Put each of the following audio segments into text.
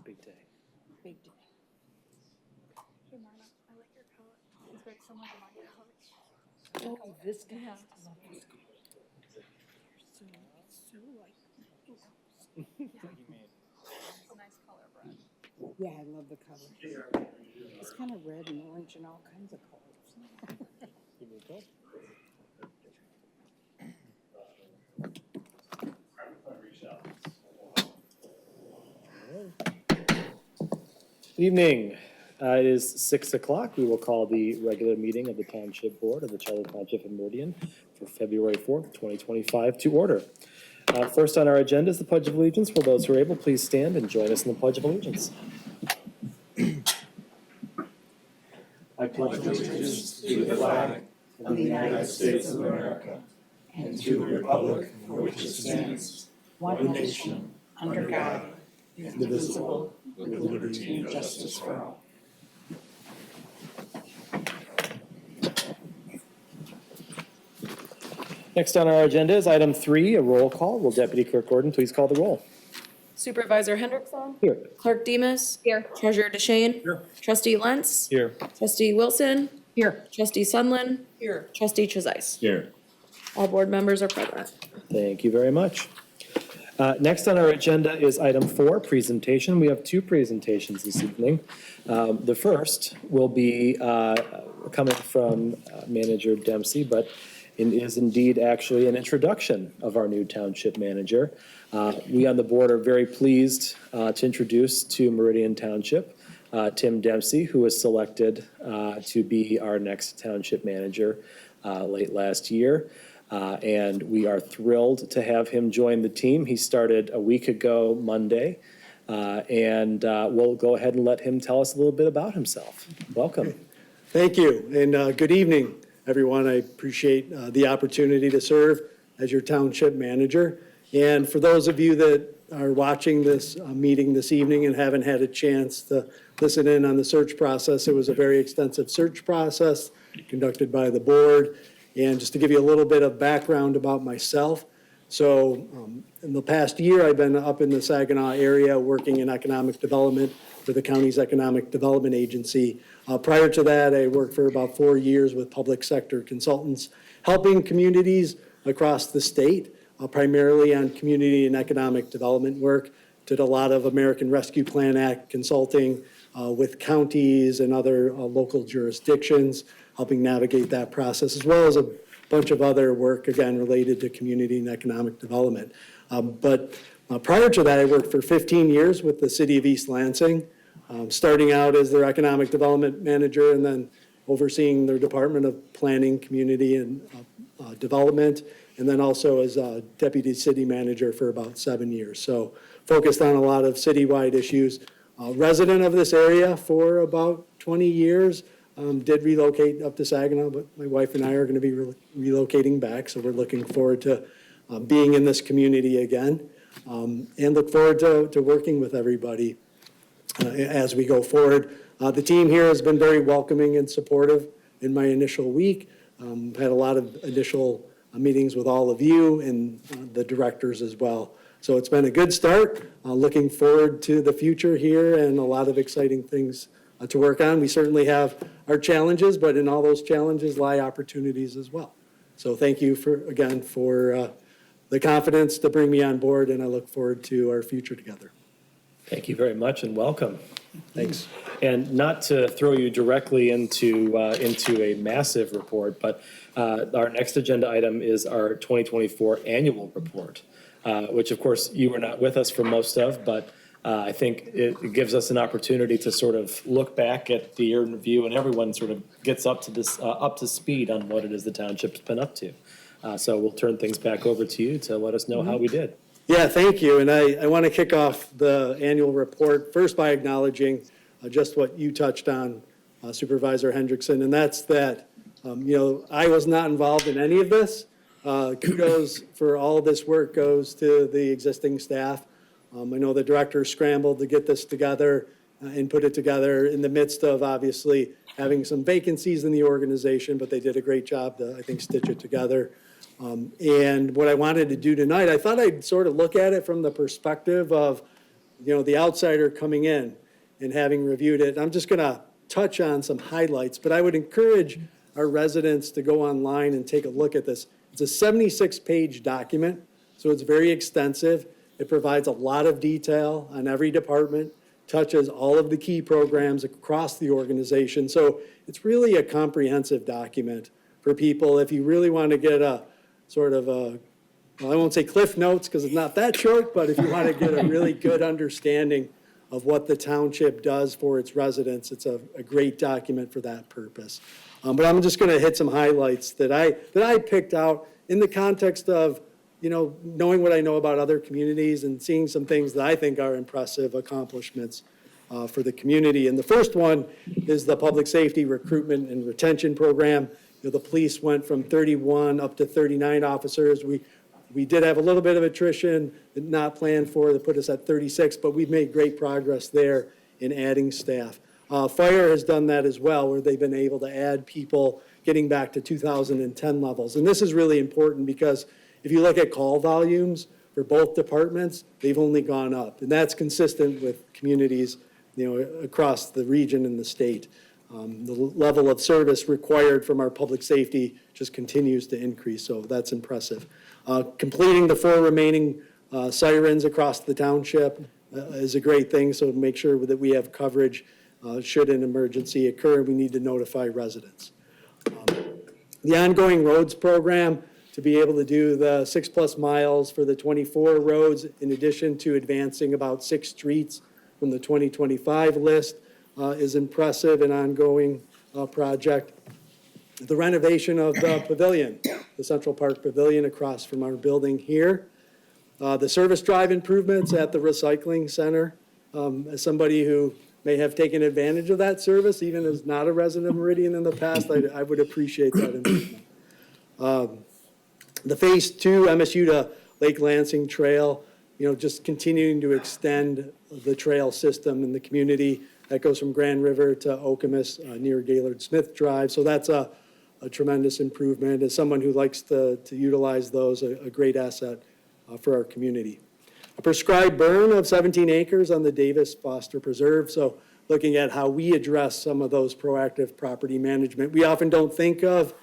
Big day. Big day. Hey Marna, I like your coat. It's very similar to my coat. Oh, this guy. Yeah. I love this guy. So like. It's a nice color, Brett. Yeah, I love the color. It's kind of red and orange and all kinds of colors. Give me a call. Good evening. It is 6 o'clock. We will call the regular meeting of the Township Board of the Charter Township of Meridian for February 4th, 2025 to order. First on our agenda is the Pledge of Allegiance. For those who are able, please stand and join us in the Pledge of Allegiance. I pledge allegiance to the flag of the United States of America and to the republic for which it stands, one nation, under God, indivisible, with liberty and justice for all. Next on our agenda is item 3, a roll call. Will Deputy Clerk Gordon please call the roll? Supervisor Hendrickson. Here. Clerk Demas. Here. Treasurer DeShane. Here. Trustee Lentz. Here. Trustee Wilson. Here. Trustee Sunland. Here. Trustee Trezise. Here. All board members are present. Thank you very much. Next on our agenda is item 4, presentation. We have 2 presentations this evening. The first will be coming from Manager Dempsey, but it is indeed actually an introduction of our new township manager. We on the board are very pleased to introduce to Meridian Township Tim Dempsey, who was selected to be our next township manager late last year. And we are thrilled to have him join the team. He started a week ago Monday, and we'll go ahead and let him tell us a little bit about himself. Welcome. Thank you, and good evening, everyone. I appreciate the opportunity to serve as your township manager. And for those of you that are watching this meeting this evening and haven't had a chance to listen in on the search process, it was a very extensive search process conducted by the board. And just to give you a little bit of background about myself, so in the past year, I've been up in the Saginaw area working in economic development for the county's economic development agency. Prior to that, I worked for about 4 years with public sector consultants, helping communities across the state, primarily on community and economic development work. Did a lot of American Rescue Plan Act consulting with counties and other local jurisdictions, helping navigate that process, as well as a bunch of other work, again, related to community and economic development. But prior to that, I worked for 15 years with the city of East Lansing, starting out as their economic development manager and then overseeing their Department of Planning, Community, and Development, and then also as a deputy city manager for about 7 years. So focused on a lot of citywide issues. Resident of this area for about 20 years. Did relocate up to Saginaw, but my wife and I are going to be relocating back, so we're looking forward to being in this community again, and look forward to working with everybody as we go forward. The team here has been very welcoming and supportive in my initial week. Had a lot of initial meetings with all of you and the directors as well. So it's been a good start. Looking forward to the future here and a lot of exciting things to work on. We certainly have our challenges, but in all those challenges lie opportunities as well. So thank you again for the confidence to bring me on board, and I look forward to our future together. Thank you very much and welcome. Thanks. And not to throw you directly into a massive report, but our next agenda item is our 2024 annual report, which of course you were not with us for most of, but I think it gives us an opportunity to sort of look back at the year in review, and everyone sort of gets up to speed on what it is the township's been up to. So we'll turn things back over to you to let us know how we did. Yeah, thank you. And I want to kick off the annual report first by acknowledging just what you touched on, Supervisor Hendrickson, and that's that, I was not involved in any of this. Kudos for all of this work goes to the existing staff. I know the director scrambled to get this together and put it together in the midst of obviously having some vacancies in the organization, but they did a great job to, I think, stitch it together. And what I wanted to do tonight, I thought I'd sort of look at it from the perspective of the outsider coming in and having reviewed it. I'm just going to touch on some highlights, but I would encourage our residents to go online and take a look at this. It's a 76-page document, so it's very extensive. It provides a lot of detail on every department, touches all of the key programs across the organization. So it's really a comprehensive document for people. If you really want to get a sort of a, well, I won't say cliff notes because it's not that short, but if you want to get a really good understanding of what the township does for its residents, it's a great document for that purpose. But I'm just going to hit some highlights that I picked out in the context of, knowing what I know about other communities and seeing some things that I think are impressive accomplishments for the community. And the first one is the public safety recruitment and retention program. The police went from 31 up to 39 officers. We did have a little bit of attrition not planned for that put us at 36, but we've made great progress there in adding staff. Fire has done that as well, where they've been able to add people getting back to 2010 levels. And this is really important because if you look at call volumes for both departments, they've only gone up. And that's consistent with communities, across the region and the state. The level of service required from our public safety just continues to increase, so that's impressive. Completing the 4 remaining sirens across the township is a great thing, so to make sure that we have coverage should an emergency occur, we need to notify residents. The ongoing roads program, to be able to do the 6+ miles for the 24 roads, in addition to advancing about 6 streets from the 2025 list, is impressive and ongoing project. The renovation of the pavilion, the Central Park Pavilion across from our building here. The service drive improvements at the recycling center. As somebody who may have taken advantage of that service, even as not a resident of Meridian in the past, I would appreciate that improvement. The Phase 2 MSU to Lake Lansing Trail, just continuing to extend the trail system in the community. That goes from Grand River to Okemos near Gaylord Smith Drive. So that's a tremendous improvement. As someone who likes to utilize those, a great asset for our community. A prescribed burn of 17 acres on the Davis Foster Preserve. So looking at how we address some of those proactive property management. We often don't think of,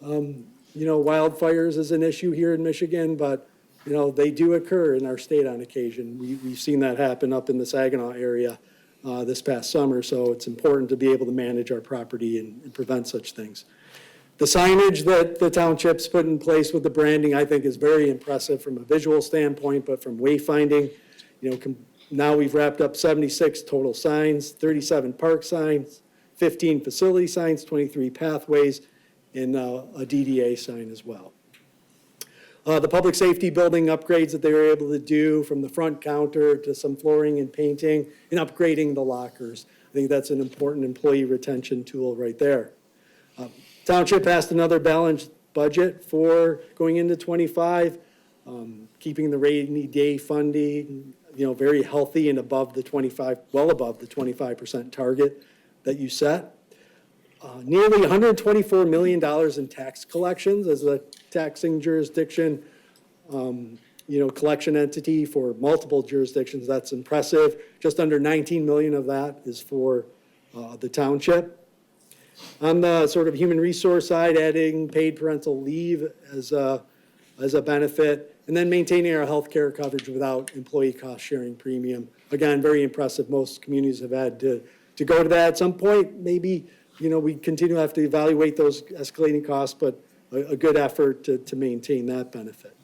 wildfires as an issue here in Michigan, but, they do occur in our state on occasion. We've seen that happen up in the Saginaw area this past summer, so it's important to be able to manage our property and prevent such things. The signage that the township's put in place with the branding, I think, is very impressive from a visual standpoint, but from wayfinding, now we've wrapped up 76 total signs, 37 park signs, 15 facility signs, 23 pathways, and a DDA sign as well. The public safety building upgrades that they were able to do, from the front counter to some flooring and painting and upgrading the lockers. I think that's an important employee retention tool right there. Township passed another balanced budget for going into 25, keeping the rainy day funding, very healthy and above the 25% target that you set. Nearly $124 million in tax collections as a taxing jurisdiction, collection entity for multiple jurisdictions. That's impressive. Just under 19 million of that is for the township. On the sort of human resource side, adding paid parental leave as a benefit, and then maintaining our health care coverage without employee cost sharing premium. Again, very impressive. Most communities have had to go to that at some point. Maybe, we continue to have to evaluate those escalating costs, but a good effort to maintain that benefit.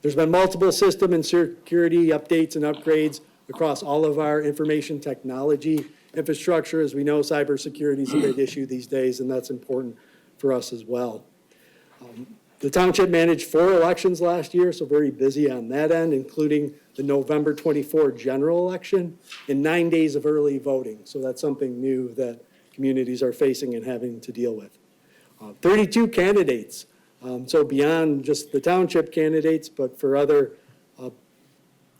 There's been multiple system and security updates and upgrades across all of our information technology infrastructure. As we know, cybersecurity is a big issue these days, and that's important for us as well. The township managed 4 elections last year, so very busy on that end, including the November 24 general election and 9 days of early voting. So that's something new that communities are facing and having to deal with. 32 candidates, so beyond just the township candidates, but for other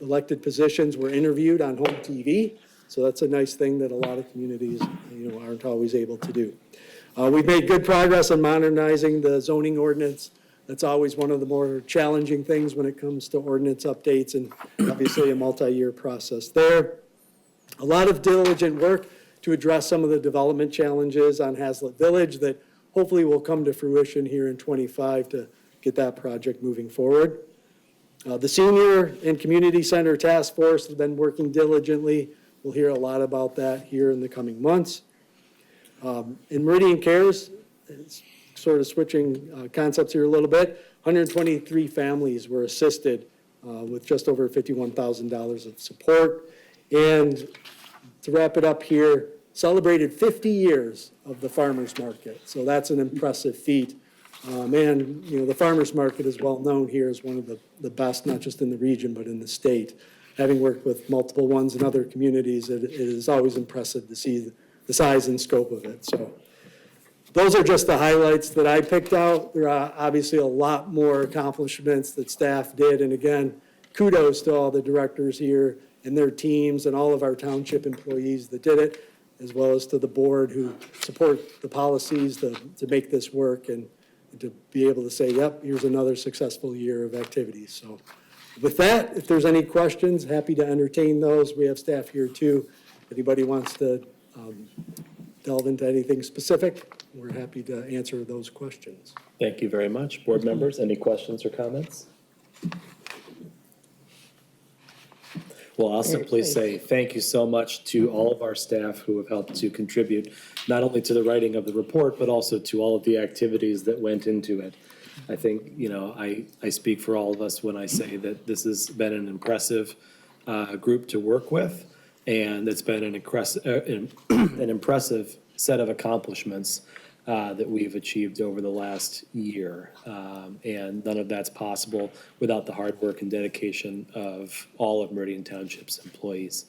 elected positions were interviewed on HOMTV. So that's a nice thing that a lot of communities, aren't always able to do. We've made good progress on modernizing the zoning ordinance That's always one of the more challenging things when it comes to ordinance updates, and obviously a multi-year process there. A lot of diligent work to address some of the development challenges on Hazlet Village that hopefully will come to fruition here in '25 to get that project moving forward. The Senior and Community Center Task Force has been working diligently. We'll hear a lot about that here in the coming months. In Meridian Cares, it's sort of switching concepts here a little bit, 123 families were assisted with just over $51,000 of support. And to wrap it up here, celebrated 50 years of the farmers market. So that's an impressive feat. And, you know, the farmers market is well known here as one of the best, not just in the region, but in the state. Having worked with multiple ones in other communities, it is always impressive to see the size and scope of it. So those are just the highlights that I picked out. There are obviously a lot more accomplishments that staff did. And again, kudos to all the directors here and their teams and all of our township employees that did it, as well as to the board who support the policies to make this work and to be able to say, yep, here's another successful year of activities. So with that, if there's any questions, happy to entertain those. We have staff here too. If anybody wants to delve into anything specific, we're happy to answer those questions. Thank you very much. Board members, any questions or comments? Well, I'll simply say thank you so much to all of our staff who have helped to contribute not only to the writing of the report, but also to all of the activities that went into it. I think, you know, I speak for all of us when I say that this has been an impressive group to work with, and it's been an impressive set of accomplishments that we've achieved over the last year. And none of that's possible without the hard work and dedication of all of Meridian Township's employees,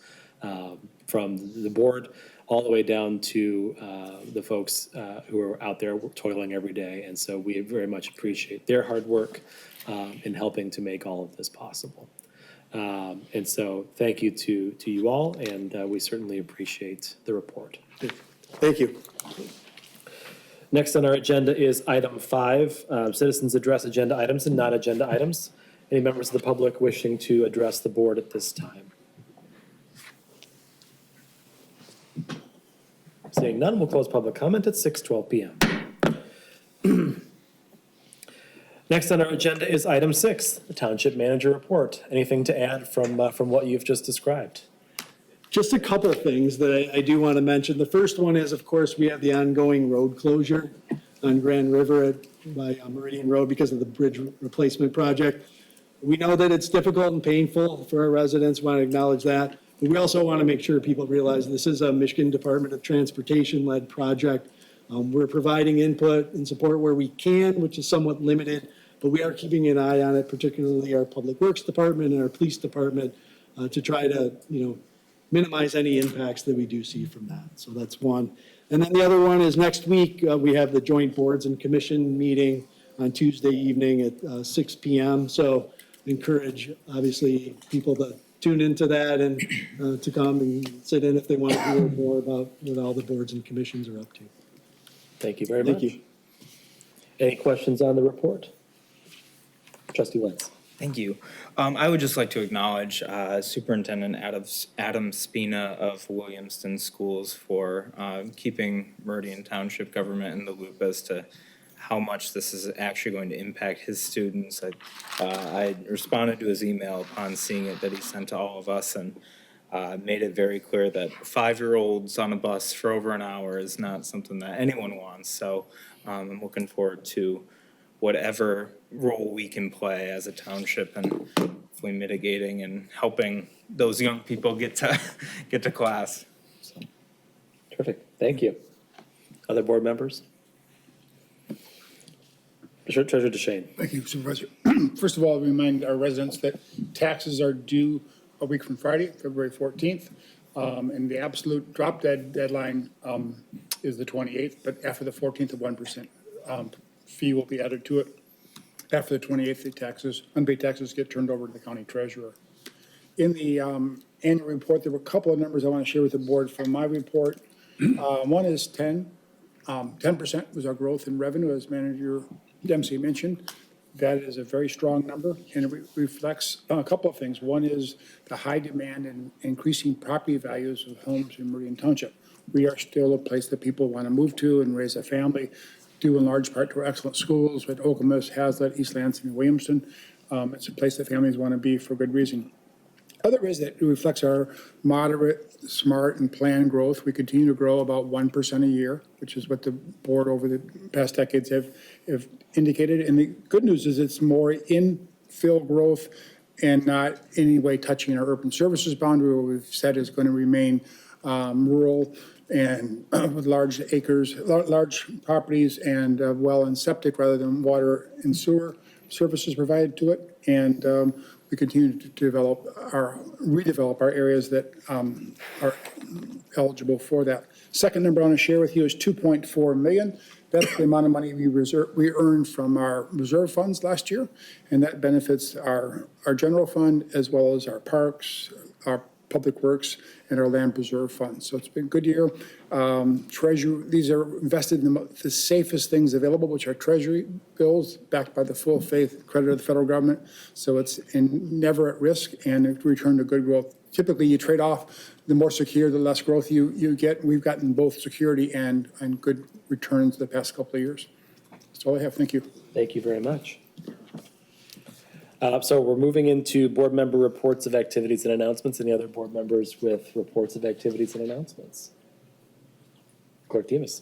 from the board all the way down to the folks who are out there toiling every day. And so we very much appreciate their hard work in helping to make all of this possible. And so thank you to you all, and we certainly appreciate the report. Thank you. Next on our agenda is item 5, citizens address agenda items and non-agenda items. Any members of the public wishing to address the board at this time? Seeing none, we'll close public comment at 6:12 p.m. Next on our agenda is item 6, the Township Manager Report. Anything to add from what you've just described? Just a couple of things that I do want to mention. The first one is, of course, we have the ongoing road closure on Grand River by Meridian Road because of the bridge replacement project. We know that it's difficult and painful for our residents, want to acknowledge that. But we also want to make sure people realize this is a Michigan Department of Transportation-led project. We're providing input and support where we can, which is somewhat limited, but we are keeping an eye on it, particularly our Public Works Department and our Police Department, to try to, minimize any impacts that we do see from that. So that's one. And then the other one is next week, we have the joint boards and commission meeting on Tuesday evening at 6 p.m. So encourage, obviously, people to tune into that and to come and sit in if they want to hear more about what all the boards and commissions are up to. Thank you very much. Thank you. Any questions on the report? Trustee Wentz. Thank you. I would just like to acknowledge Superintendent Adam Spina of Williamston Schools for keeping Meridian Township government in the loop as to how much this is actually going to impact his students. I responded to his email upon seeing it that he sent to all of us, and made it very clear that 5-year-olds on a bus for over an hour is not something that anyone wants. So I'm looking forward to whatever role we can play as a township and hopefully mitigating and helping those young people get to class. So. Terrific. Thank you. Other board members? Treasurer DeShane. Thank you, Supervisor. First of all, remind our residents that taxes are due a week from Friday, February 14th. And the absolute drop dead deadline is the 28th, but after the 14th, a 1% fee will be added to it. After the 28th, the unpaid taxes get turned over to the county treasurer. In the annual report, there were a couple of numbers I want to share with the board from my report. One is 10% was our growth in revenue, as Manager Dempsey mentioned. That is a very strong number, and it reflects a couple of things. One is the high demand and increasing property values of homes in Meridian Township. We are still a place that people want to move to and raise a family, due in large part to our excellent schools at Okemos, Hazlet, East Lansing, and Williamston. It's a place that families want to be for good reason. Other is that it reflects our moderate, smart, and planned growth. We continue to grow about 1% a year, which is what the board over the past decades have indicated. And the good news is it's more infill growth and not in any way touching our urban services boundary, where we've said is going to remain rural and with large acres, large properties and well and septic rather than water and sewer services provided to it. And we continue to redevelop our areas that are eligible for that. Second number I want to share with you is 2.4 million. That's the amount of money we earned from our reserve funds last year, and that benefits our general fund as well as our parks, our public works, and our land preserve funds. So it's been a good year. Treasury, these are invested in the safest things available, which are treasury bills backed by the full faith and credit of the federal government. So it's never at risk and it returned to good growth. Typically, you trade off the more secure, the less growth you get. We've gotten both security and good returns the past couple of years. That's all I have. Thank you. Thank you very much. So we're moving into board member reports of activities and announcements. Any other board members with reports of activities and announcements? Clerk Demas.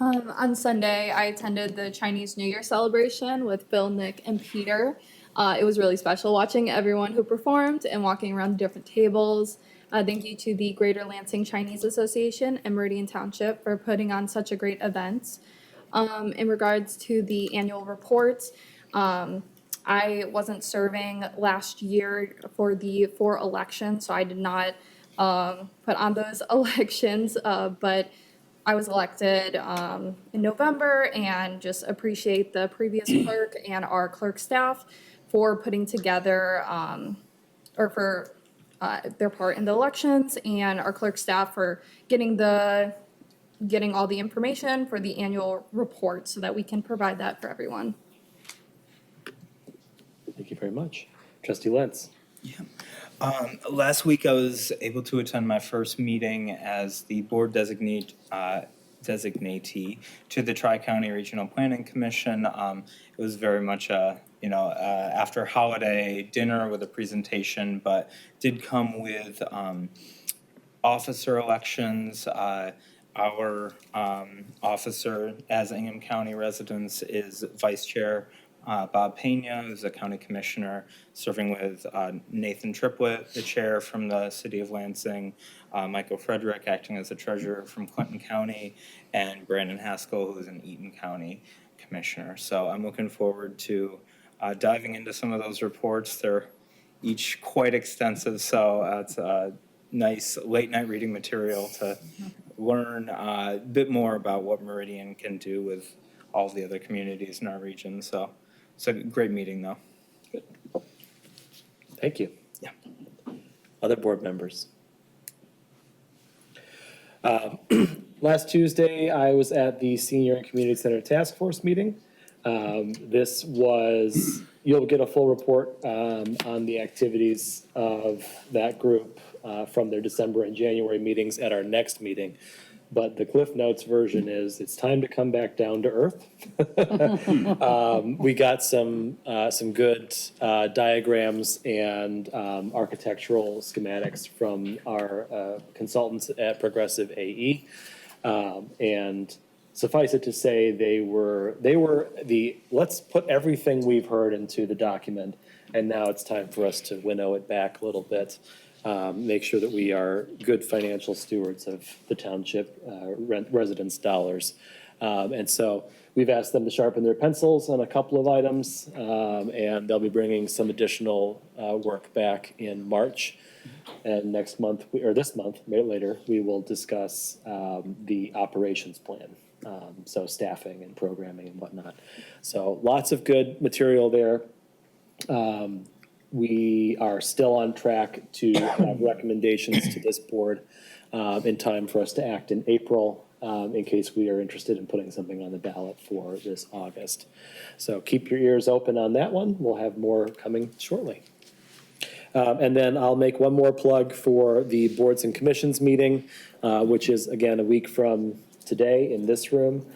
On Sunday, I attended the Chinese New Year celebration with Bill, Nick, and Peter. It was really special watching everyone who performed and walking around the different tables. Thank you to the Greater Lansing Chinese Association and Meridian Township for putting on such a great event. In regards to the annual reports, I wasn't serving last year for the 4 elections, so I did not put on those elections, but I was elected in November and just appreciate the previous clerk and our clerk staff for putting together or for their part in the elections, and our clerk staff for getting all the information for the annual report so that we can provide that for everyone. Thank you very much. Trustee Lentz. Last week, I was able to attend my first meeting as the board designatee to the Tri-County Regional Planning Commission. It was very much after holiday dinner with a presentation, but did come with officer elections. Our officer as Ingham County residents is Vice Chair Bob Pena, who's a county commissioner, serving with Nathan Triplett, the chair from the city of Lansing, Michael Frederick acting as the treasurer from Clinton County, and Brandon Haskell, who's an Eaton County commissioner. So I'm looking forward to diving into some of those reports. They're each quite extensive, so it's a nice late night reading material to learn a bit more about what Meridian can do with all the other communities in our region. So it's a great meeting, though. Good. Thank you. Yeah. Other board members. Last Tuesday, I was at the Senior and Community Center Task Force meeting. This was, you'll get a full report on the activities of that group from their December and January meetings at our next meeting. But the Cliff Notes version is, it's time to come back down to earth. We got some good diagrams and architectural schematics from our consultants at Progressive AE. And suffice it to say, they were the, let's put everything we've heard into the document, and now it's time for us to winnow it back a little bit. Make sure that we are good financial stewards of the township residents' dollars. And so we've asked them to sharpen their pencils on a couple of items, and they'll be bringing some additional work back in March. And next month, or this month, later, we will discuss the operations plan. So staffing and programming and whatnot. So lots of good material there. We are still on track to have recommendations to this board in time for us to act in April. in case we are interested in putting something on the ballot for this August. So keep your ears open on that one. We'll have more coming shortly. And then I'll make one more plug for the Boards and Commissions meeting, which is, again, a week from today in this room.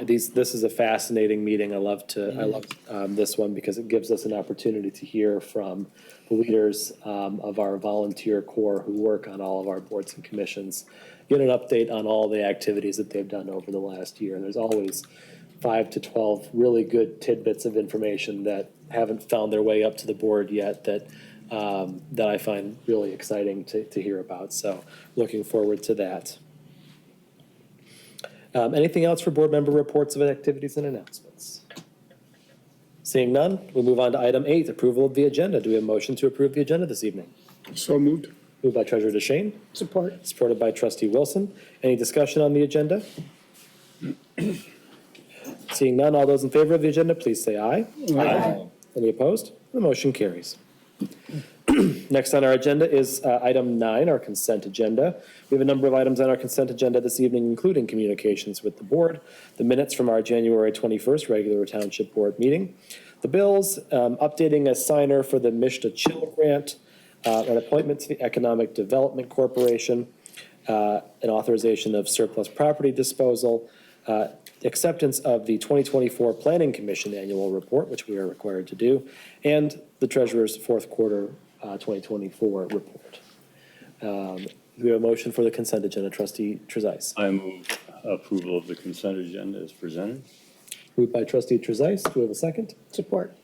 This is a fascinating meeting. I love this one because it gives us an opportunity to hear from the leaders of our volunteer corps who work on all of our boards and commissions, get an update on all the activities that they've done over the last year. There's always 5 to 12 really good tidbits of information that haven't found their way up to the board yet that I find really exciting to hear about. So looking forward to that. Anything else for board member reports of activities and announcements? Seeing none, we'll move on to item 8, approval of the agenda. Do we have a motion to approve the agenda this evening? So moved. Moved by Treasurer DeShane, Support. supported by Trustee Wilson. Any discussion on the agenda? Seeing none, all those in favor of the agenda, please say aye. Aye. Any opposed? The motion carries. Next on our agenda is item 9, our consent agenda. We have a number of items on our consent agenda this evening, including communications with the board, the minutes from our January 21st regular Township Board meeting, the bills, updating a signer for the Mishta Chill Grant, an appointment to the Economic Development Corporation, an authorization of surplus property disposal, acceptance of the 2024 Planning Commission annual report, which we are required to do, and the treasurer's fourth quarter 2024 report. We have a motion for the consent agenda. Trustee Trezise. I move approval of the consent agenda as presented. Moved by Trustee Trezise. Do we have a second? Support.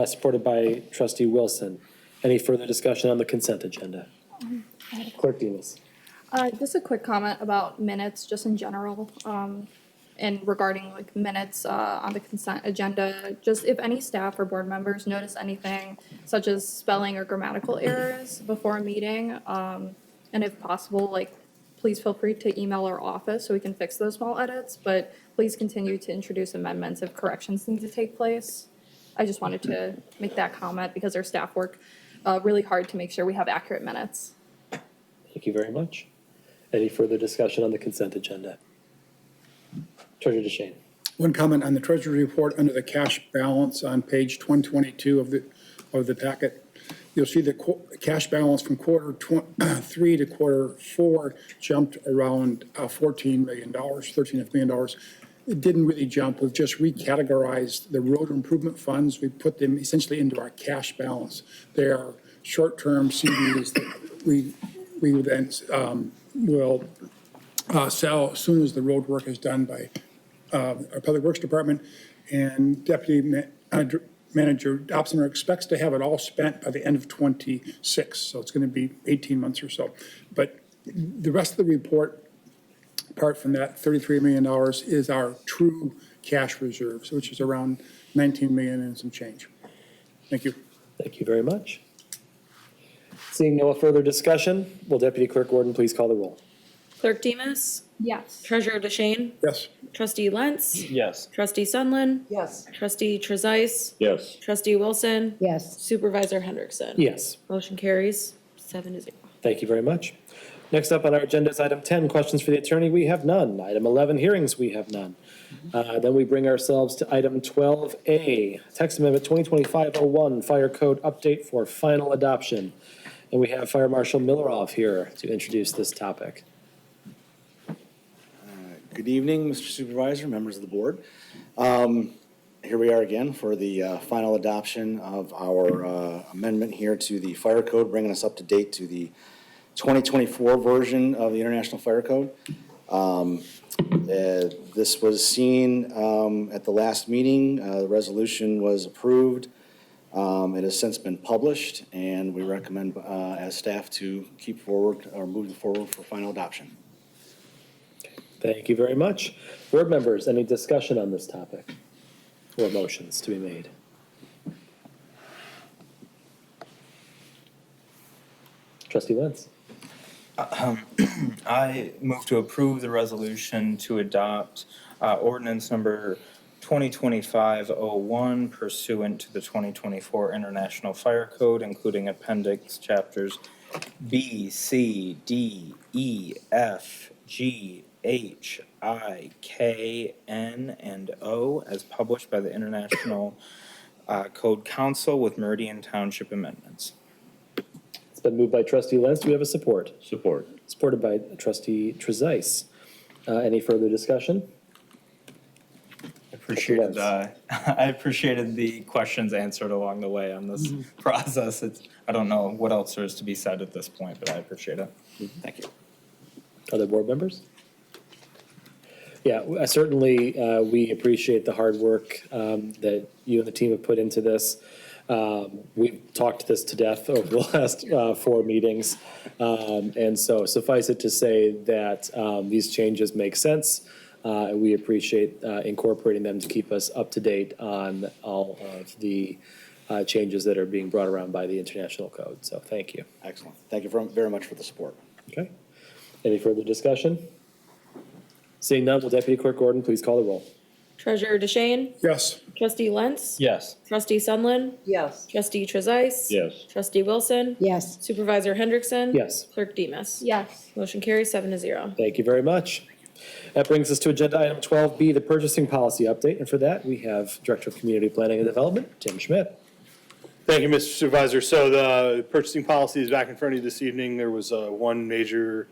Supported by Trustee Wilson. Any further discussion on the consent agenda? Clerk Demas. Just a quick comment about minutes, just in general, and regarding like minutes on the consent agenda. Just if any staff or board members notice anything such as spelling or grammatical errors before a meeting, and if possible, like please feel free to email our office so we can fix those small edits. But please continue to introduce amendments if corrections need to take place. I just wanted to make that comment because our staff work really hard to make sure we have accurate minutes. Thank you very much. Any further discussion on the consent agenda? Treasurer DeShane. One comment on the treasury report under the cash balance on page 122 of the packet. You'll see the cash balance from quarter 3 to quarter 4 jumped around $14 million, $13.5 million. It didn't really jump. We've just recategorized the road improvement funds. We put them essentially into our cash balance. They are short-term CDs that we then will sell as soon as the road work is done by our Public Works Department. And Deputy Manager Dobson expects to have it all spent by the end of '26. So it's going to be 18 months or so. But the rest of the report, apart from that $33 million, is our true cash reserves, which is around 19 million and some change. Thank you. Thank you very much. Seeing no further discussion, will Deputy Clerk Gordon please call the roll? Clerk Demas? Yes. Treasurer DeShane? Yes. Trustee Lentz? Yes. Trustee Sunland? Yes. Trustee Trezise? Yes. Trustee Wilson? Yes. Supervisor Hendrickson? Yes. Motion carries 7-0. Thank you very much. Next up on our agenda is item 10, questions for the attorney. We have none. Item 11, hearings. We have none. Then we bring ourselves to item 12A, text amendment 2025-01, fire code update for final adoption. And we have Fire Marshal Milleroff here to introduce this topic. Good evening, Mr. Supervisor, members of the board. Here we are again for the final adoption of our amendment here to the fire code, bringing us up to date to the 2024 version of the International Fire Code. This was seen at the last meeting. The resolution was approved. It has since been published, and we recommend as staff to keep forward or move forward for final adoption. Thank you very much. Board members, any discussion on this topic or motions to be made? Trustee Lentz. I move to approve the resolution to adopt ordinance number 2025-01 pursuant to the 2024 International Fire Code, including appendix chapters B, C, D, E, F, G, H, I, K, N, and O as published by the International Code Council with Meridian Township amendments. It's been moved by trustee Lentz. Do we have a support? Support. Supported by trustee Trezise. Any further discussion? I appreciated the questions answered along the way on this process. I don't know what else there is to be said at this point, but I appreciate it. Thank you. Other board members? Yeah, certainly, we appreciate the hard work that you and the team have put into this. We've talked this to death over the last 4 meetings. And so suffice it to say that these changes make sense. And we appreciate incorporating them to keep us up to date on all of the changes that are being brought around by the international code. So thank you. Excellent. Thank you very much for the support. Okay. Any further discussion? Seeing none, will Deputy Clerk Gordon please call the roll? Treasurer DeShane, Yes. trustee Lentz, Yes. trustee Sunland, Yes. trustee Trezise. Yes. Trustee Wilson. Yes. Supervisor Hendrickson. Yes. Clerk Demus. Yes. Motion carries 7-0. Thank you very much. That brings us to agenda item 12B, the purchasing policy update. And for that, we have Director of Community Planning and Development, Tim Schmidt. Thank you, Mr. Supervisor. So the purchasing policy is back in front of you this evening. There was one major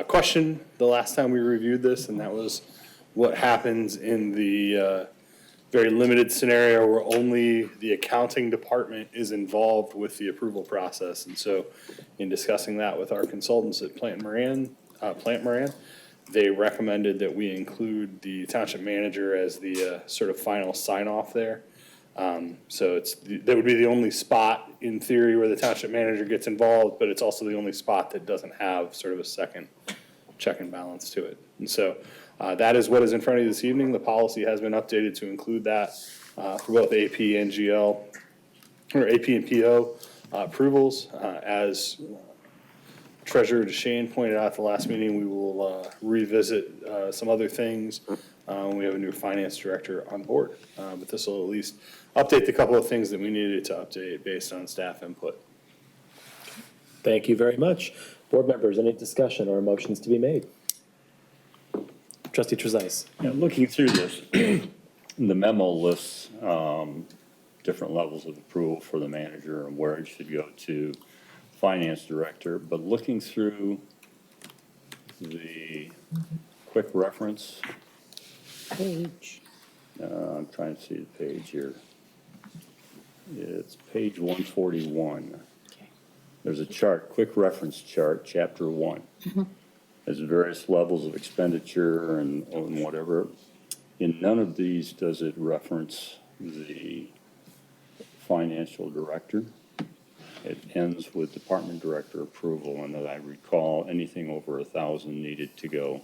question the last time we reviewed this, and that was what happens in the very limited scenario where only the accounting department is involved with the approval process. And so in discussing that with our consultants at Plant Moran, they recommended that we include the township manager as the sort of final sign-off there. So that would be the only spot in theory where the township manager gets involved, but it's also the only spot that doesn't have sort of a second check and balance to it. And so that is what is in front of you this evening. The policy has been updated to include that for both AP and GL, or AP and PO approvals. As Treasurer DeShane pointed out at the last meeting, we will revisit some other things when we have a new finance director on board. But this will at least update the couple of things that we needed to update based on staff input. Thank you very much. Board members, any discussion or motions to be made? Trustee Trezise. Yeah, looking through this, the memo lists different levels of approval for the manager and where it should go to finance director, but looking through the quick reference, Page. I'm trying to see the page here. It's page 141. There's a chart, quick reference chart, chapter 1. There's various levels of expenditure and whatever. In none of these does it reference the financial director. It ends with department director approval, and that I recall anything over 1,000 needed to go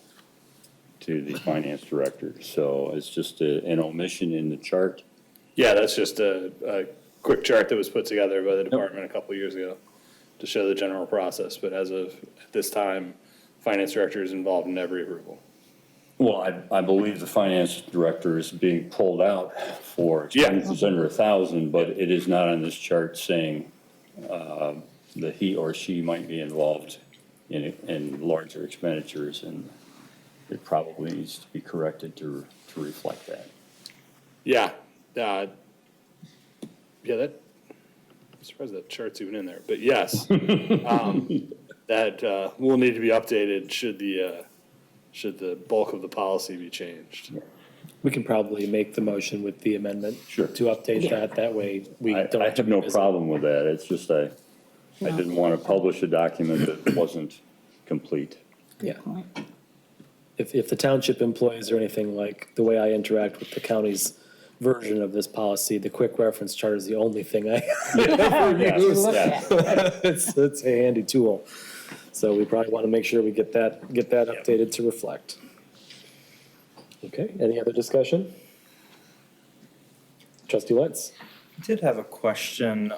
to the finance director. So it's just an omission in the chart. Yeah, that's just a quick chart that was put together by the department a couple of years ago to show the general process. But as of this time, finance director is involved in every approval. Well, I believe the finance director is being pulled out for expenditures under 1,000, but it is not on this chart saying that he or she might be involved in larger expenditures, and it probably needs to be corrected to reflect that. Yeah, that, I'm surprised that chart's even in there, but yes. That will need to be updated should the bulk of the policy be changed. We can probably make the motion with the amendment. Sure. To update that. That way we I don't have to have no revisit. problem with that. It's just I didn't want to publish a document that wasn't complete. Yeah. If the township employees or anything like the way I interact with the county's version of this policy, the quick reference chart is the only thing I ever use. Yeah. It's a handy tool. So we probably want to make sure we get that updated to reflect. Okay, any other discussion? Trustee Lentz. I did have a question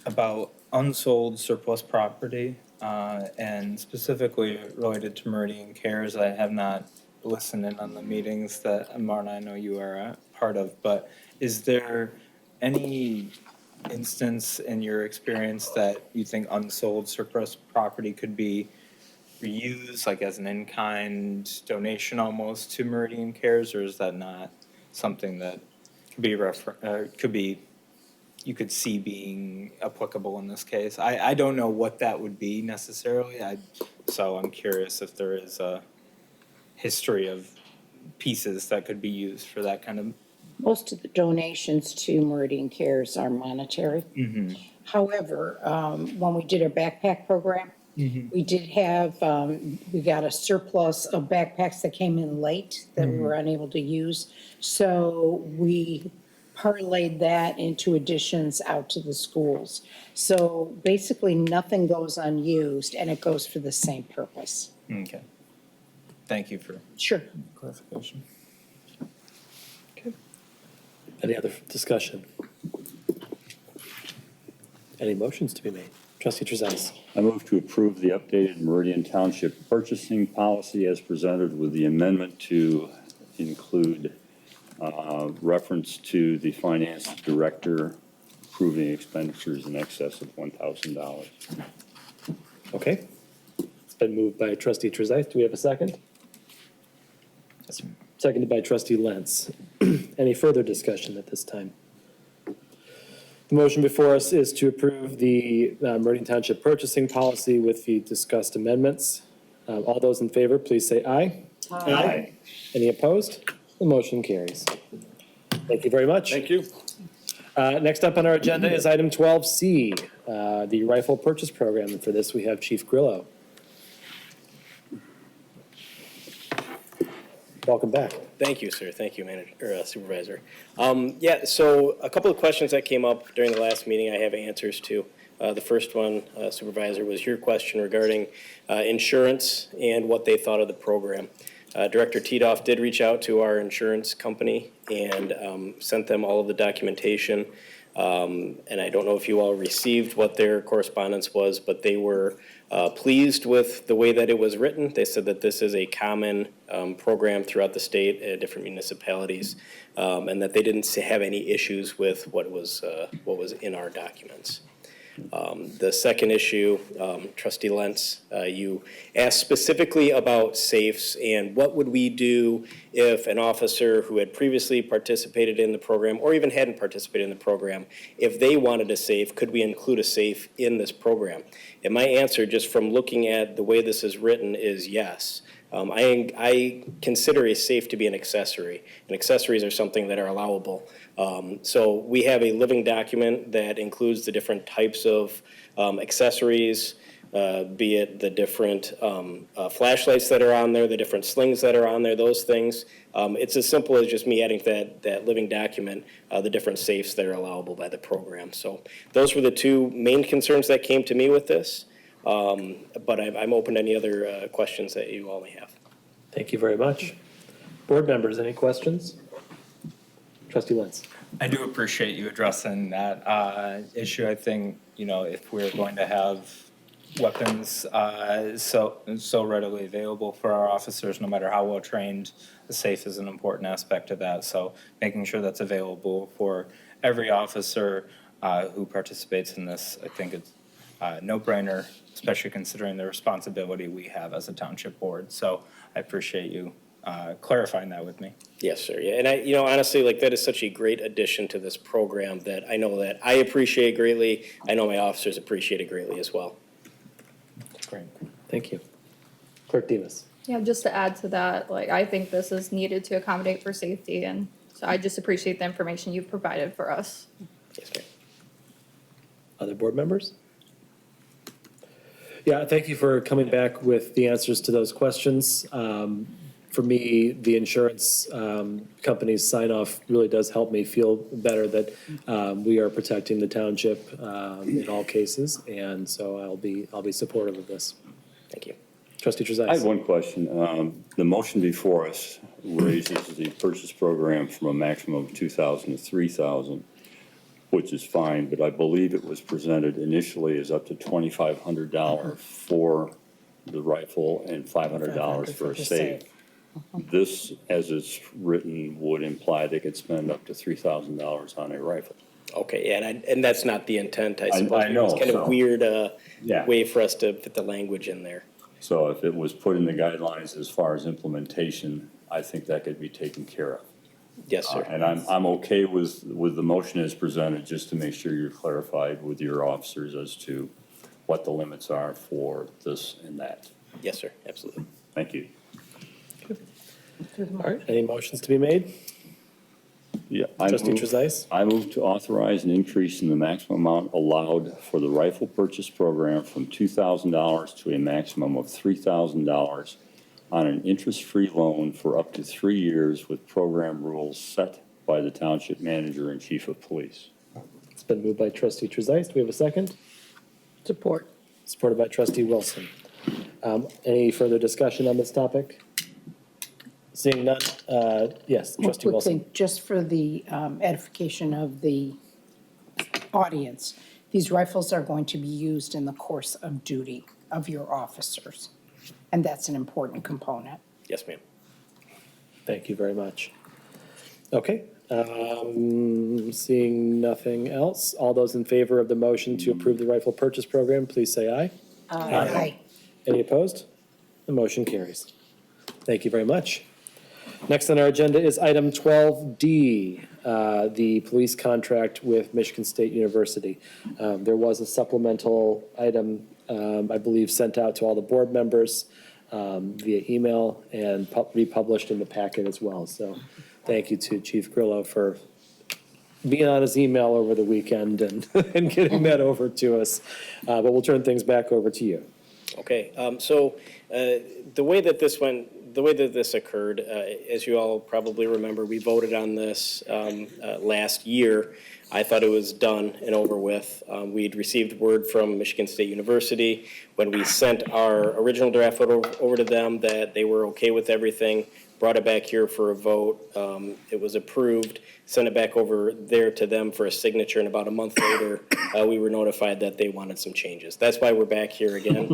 about unsold surplus property and specifically related to Meridian Cares. I have not listened in on the meetings that Marna, I know you are a part of, but is there any instance in your experience that you think unsold surplus property could be reused, like as an in-kind donation almost to Meridian Cares, or is that not something that could be you could see being applicable in this case? I don't know what that would be necessarily. So I'm curious if there is a history of pieces that could be used for that kind of. Most of the donations to Meridian Cares are monetary. However, when we did our backpack program, we did have, we got a surplus of backpacks that came in late that we were unable to use. So we parlayed that into additions out to the schools. So basically, nothing goes unused, and it goes for the same purpose. Okay. Thank you for Sure. clarification. Any other discussion? Any motions to be made? Trustee Trezise. I move to approve the updated Meridian Township purchasing policy as presented with the amendment to include reference to the finance director approving expenditures in excess of $1,000. Okay. It's been moved by trustee Trezise. Do we have a second? Seconded by trustee Lentz. Any further discussion at this time? The motion before us is to approve the Meridian Township purchasing policy with the discussed amendments. All those in favor, please say aye. Aye. Any opposed? The motion carries. Thank you very much. Thank you. Next up on our agenda is item 12C, the rifle purchase program. And for this, we have Chief Grillo. Welcome back. Thank you, sir. Thank you, Supervisor. Yeah, so a couple of questions that came up during the last meeting I have answers to. The first one, Supervisor, was your question regarding insurance and what they thought of the program. Director Tiedoff did reach out to our insurance company and sent them all of the documentation. And I don't know if you all received what their correspondence was, but they were pleased with the way that it was written. They said that this is a common program throughout the state at different municipalities, and that they didn't have any issues with what was in our documents. The second issue, Trustee Lentz, you asked specifically about safes and what would we do if an officer who had previously participated in the program or even hadn't participated in the program, if they wanted a safe, could we include a safe in this program? And my answer, just from looking at the way this is written, is yes. I consider a safe to be an accessory, and accessories are something that are allowable. So we have a living document that includes the different types of accessories, be it the different flashlights that are on there, the different slings that are on there, those things. It's as simple as just me adding to that living document the different safes that are allowable by the program. So those were the two main concerns that came to me with this. But I'm open to any other questions that you all may have. Thank you very much. Board members, any questions? Trustee Lentz. I do appreciate you addressing that issue. I think, if we're going to have weapons so readily available for our officers, no matter how well trained, the safe is an important aspect of that. So making sure that's available for every officer who participates in this, I think it's a no-brainer, especially considering the responsibility we have as a township board. So I appreciate you clarifying that with me. Yes, sir. Yeah, and I, honestly, that is such a great addition to this program that I know that I appreciate greatly. I know my officers appreciate it greatly as well. Great. Thank you. Clerk Demas. Yeah, just to add to that, I think this is needed to accommodate for safety, and so I just appreciate the information you've provided for us. Yes, ma'am. Other board members? Yeah, thank you for coming back with the answers to those questions. For me, the insurance company's sign-off really does help me feel better that we are protecting the township in all cases, and so I'll be supportive of this. Thank you. Trustee Trezise. I have one question. The motion before us raises the purchase program from a maximum of $2,000 to $3,000, which is fine, but I believe it was presented initially as up to $2,500 for the rifle and $500 for a safe. This, as it's written, would imply they could spend up to $3,000 on a rifle. Okay, yeah, and that's not the intent, I suppose. I know, It's kind of so- weird Yeah. way for us to fit the language in there. So if it was put in the guidelines as far as implementation, I think that could be taken care of. Yes, sir. And I'm okay with the motion as presented, just to make sure you're clarified with your officers as to what the limits are for this and that. Yes, sir, absolutely. Thank you. All right, any motions to be made? Yeah. Trustee Trezise? I move to authorize an increase in the maximum amount allowed for the rifle purchase program from $2,000 to a maximum of $3,000 on an interest-free loan for up to 3 years with program rules set by the township manager and chief of police. It's been moved by trustee Trezise. Do we have a second? Support. Supported by trustee Wilson. Any further discussion on this topic? Seeing none, yes, One trustee quick Wilson. thing, just for the edification of the audience, these rifles are going to be used in the course of duty of your officers, and that's an important component. Yes, ma'am. Thank you very much. Okay, seeing nothing else, all those in favor of the motion to approve the rifle purchase program, please say aye. Aye. Any opposed? The motion carries. Thank you very much. Next on our agenda is item 12D, the police contract with Michigan State University. There was a supplemental item, I believe, sent out to all the board members via email and republished in the packet as well. So thank you to Chief Grillo for being on his email over the weekend and, and getting that over to us. But we'll turn things back over to you. Okay, so the way that this occurred, as you all probably remember, we voted on this last year. I thought it was done and over with. We'd received word from Michigan State University when we sent our original draft over to them that they were okay with everything, brought it back here for a vote. It was approved, sent it back over there to them for a signature, and about a month later, we were notified that they wanted some changes. That's why we're back here again.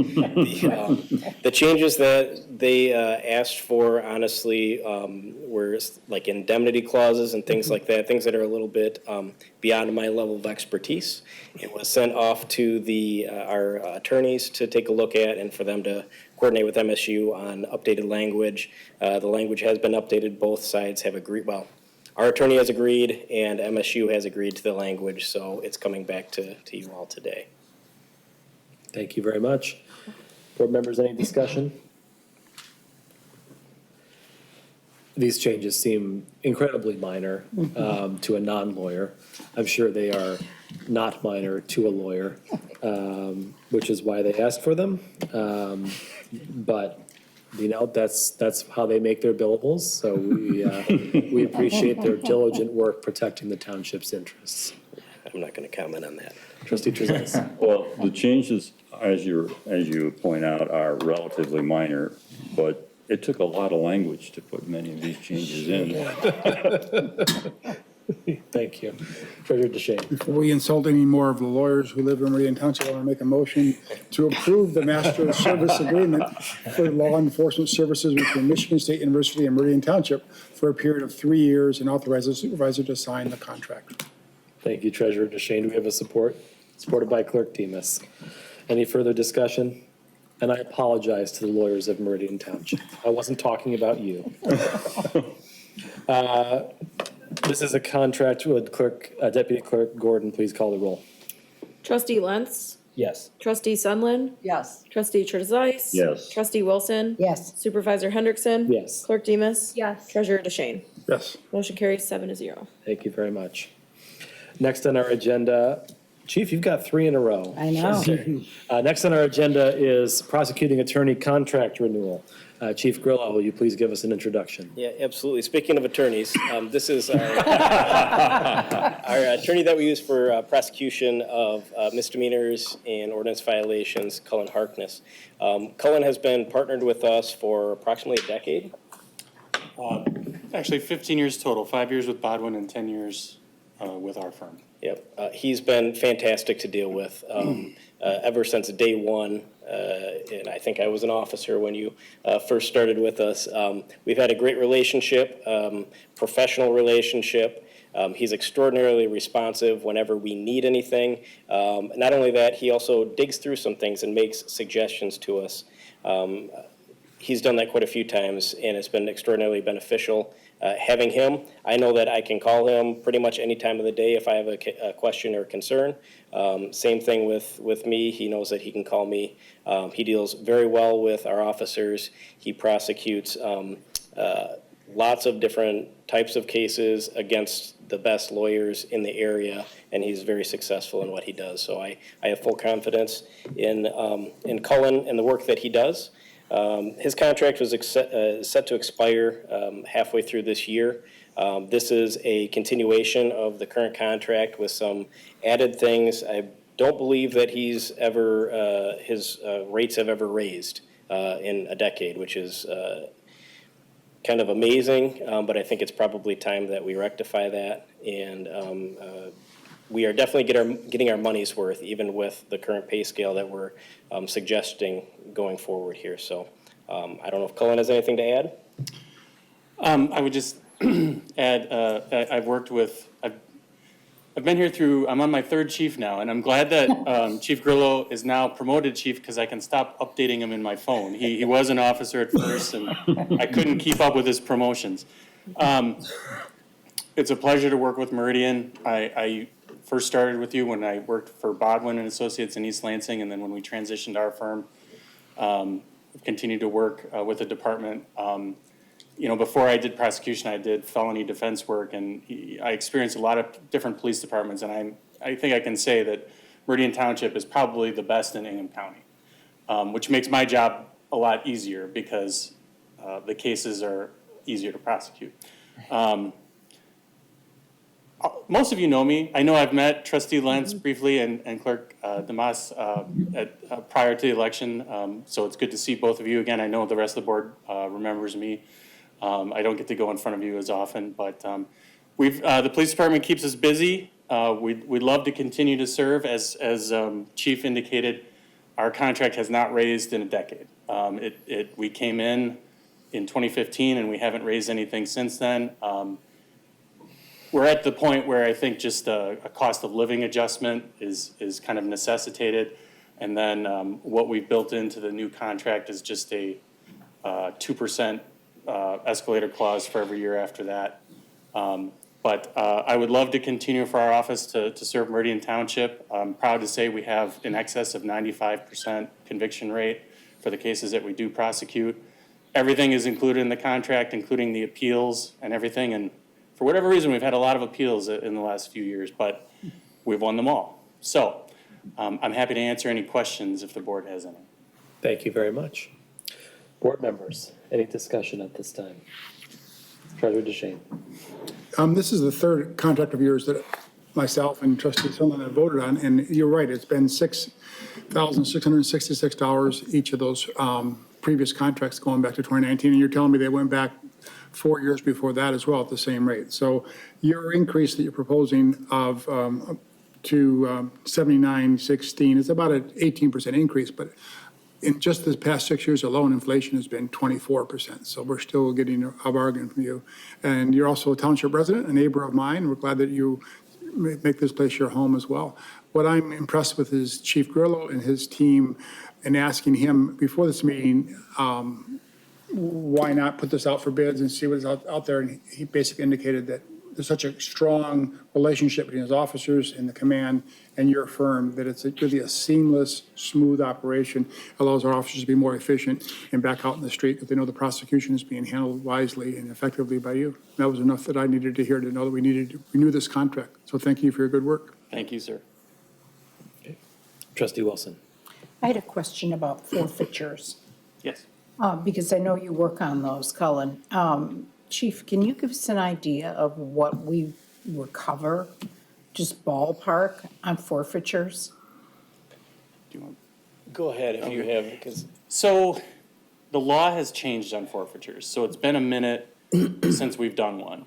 The changes that they asked for, honestly, were like indemnity clauses and things like that, things that are a little bit beyond my level of expertise. It was sent off to our attorneys to take a look at and for them to coordinate with MSU on updated language. The language has been updated. Both sides have agreed. Well, our attorney has agreed and MSU has agreed to the language, so it's coming back to you all today. Thank you very much. Board members, any discussion? These changes seem incredibly minor to a non-lawyer. I'm sure they are not minor to a lawyer, which is why they asked for them. But you know, that's how they make their billables. So we appreciate their diligent work protecting the township's interests. I'm not going to comment on that. Trustee Trezise. Well, the changes, as you point out, are relatively minor, but it took a lot of language to put many of these changes in. Thank you. Treasurer DeShane. Before we insult any more of the lawyers who live in Meridian Township, I want to make a motion to approve the master service agreement for law enforcement services between Michigan State University and Meridian Township for a period of 3 years and authorize the supervisor to sign the contract. Thank you, Treasurer DeShane. Do we have a support? Supported by Clerk Demas. Any further discussion? And I apologize to the lawyers of Meridian Township. I wasn't talking about you. This is a contract with Deputy Clerk Gordon. Please call the roll. Trustee Lentz. Yes. Trustee Sunland. Yes. Trustee Trezise. Yes. Trustee Wilson. Yes. Supervisor Hendrickson. Yes. Clerk Demas. Yes. Treasurer DeShane. Yes. Motion carries 7-0. Thank you very much. Next on our agenda, Chief, you've got 3 in a row. I know. Next on our agenda is prosecuting attorney contract renewal. Chief Grillo, will you please give us an introduction? Yeah, absolutely. Speaking of attorneys, this is our attorney that we use for prosecution of misdemeanors and ordinance violations, Cullen Harkness. Cullen has been partnered with us for approximately a decade. Actually, 15 years total, 5 years with Bodwin and 10 years with our firm. Yep, he's been fantastic to deal with ever since day one. And I think I was an officer when you first started with us. We've had a great relationship, professional relationship. He's extraordinarily responsive whenever we need anything. Not only that, he also digs through some things and makes suggestions to us. He's done that quite a few times, and it's been extraordinarily beneficial. Having him, I know that I can call him pretty much any time of the day if I have a question or concern. Same thing with me. He knows that he can call me. He deals very well with our officers. He prosecutes lots of different types of cases against the best lawyers in the area, and he's very successful in what he does. So I have full confidence in Cullen and the work that he does. His contract was set to expire halfway through this year. This is a continuation of the current contract with some added things. I don't believe that his rates have ever raised in a decade, which is kind of amazing, but I think it's probably time that we rectify that. And we are definitely getting our money's worth, even with the current pay scale that we're suggesting going forward here. So I don't know if Cullen has anything to add. I would just add, I've been here I'm on my third chief now, and I'm glad that Chief Grillo is now promoted chief because I can stop updating him in my phone. He was an officer at first, and I couldn't keep up with his promotions. It's a pleasure to work with Meridian. I first started with you when I worked for Bodwin and Associates in East Lansing, and then when we transitioned our firm, I've continued to work with the department. Before I did prosecution, I did felony defense work, and I experienced a lot of different police departments, and I think I can say that Meridian Township is probably the best in Ingham County, which makes my job a lot easier because the cases are easier to prosecute. Most of you know me. I know I've met Trustee Lentz briefly and Clerk Damas prior to the election, so it's good to see both of you again. I know the rest of the board remembers me. I don't get to go in front of you as often, but the police department keeps us busy. We'd love to continue to serve. As Chief indicated, our contract has not raised in a decade. We came in 2015, and we haven't raised anything since then. We're at the point where I think just a cost of living adjustment is kind of necessitated. And then what we've built into the new contract is just a 2% escalator clause for every year after that. But I would love to continue for our office to serve Meridian Township. I'm proud to say we have in excess of 95% conviction rate for the cases that we do prosecute. Everything is included in the contract, including the appeals and everything. And for whatever reason, we've had a lot of appeals in the last few years, but we've won them all. So I'm happy to answer any questions if the board has any. Thank you very much. Board members, any discussion at this time? Treasurer DeShane. This is the third contract of yours that myself and Trustee Sundlin have voted on, and you're right, it's been $6,666 each of those previous contracts going back to 2019, and you're telling me they went back 4 years before that as well at the same rate. So your increase that you're proposing of to 79.16 is about an 18% increase, but in just the past 6 years alone, inflation has been 24%. So we're still getting a bargain from you. And you're also a township resident, a neighbor of mine. We're glad that you make this place your home as well. What I'm impressed with is Chief Grillo and his team, and asking him before this meeting, why not put this out for bids and see what's out there? And he basically indicated that there's such a strong relationship between his officers and the command and your firm that it's really a seamless, smooth operation, allows our officers to be more efficient and back out in the street because they know the prosecution is being handled wisely and effectively by you. That was enough that I needed to hear to know that we knew this contract. So thank you for your good work. Thank you, sir. Okay. Trustee Wilson. I had a question about forfeitures, Yes. because I know you work on those, Cullen. Chief, can you give us an idea of what we recover, just ballpark, on forfeitures? Do you want? Go ahead if you have, because So the law has changed on forfeitures. So it's been a minute since we've done one.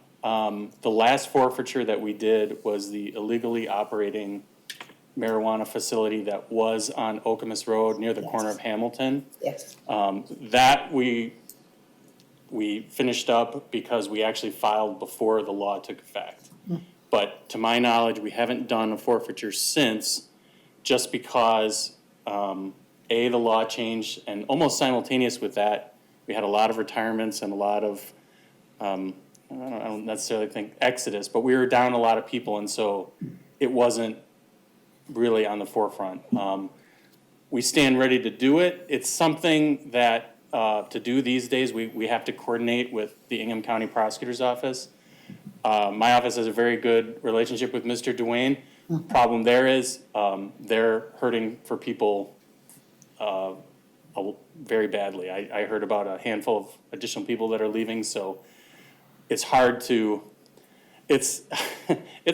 The last forfeiture that we did was the illegally operating marijuana facility that was on Okemos Road near the corner of Hamilton. Yes. That we finished up because we actually filed before the law took effect. But to my knowledge, we haven't done a forfeiture since, just because, the law changed, and almost simultaneous with that, we had a lot of retirements and a lot of, I don't necessarily think exodus, but we were down a lot of people, and so it wasn't really on the forefront. We stand ready to do it. It's something that, to do these days, we have to coordinate with the Ingham County Prosecutor's Office. My office has a very good relationship with Mr. Duane. Problem there is, they're hurting for people very badly. I heard about a handful of additional people that are leaving, so it's hard to, it's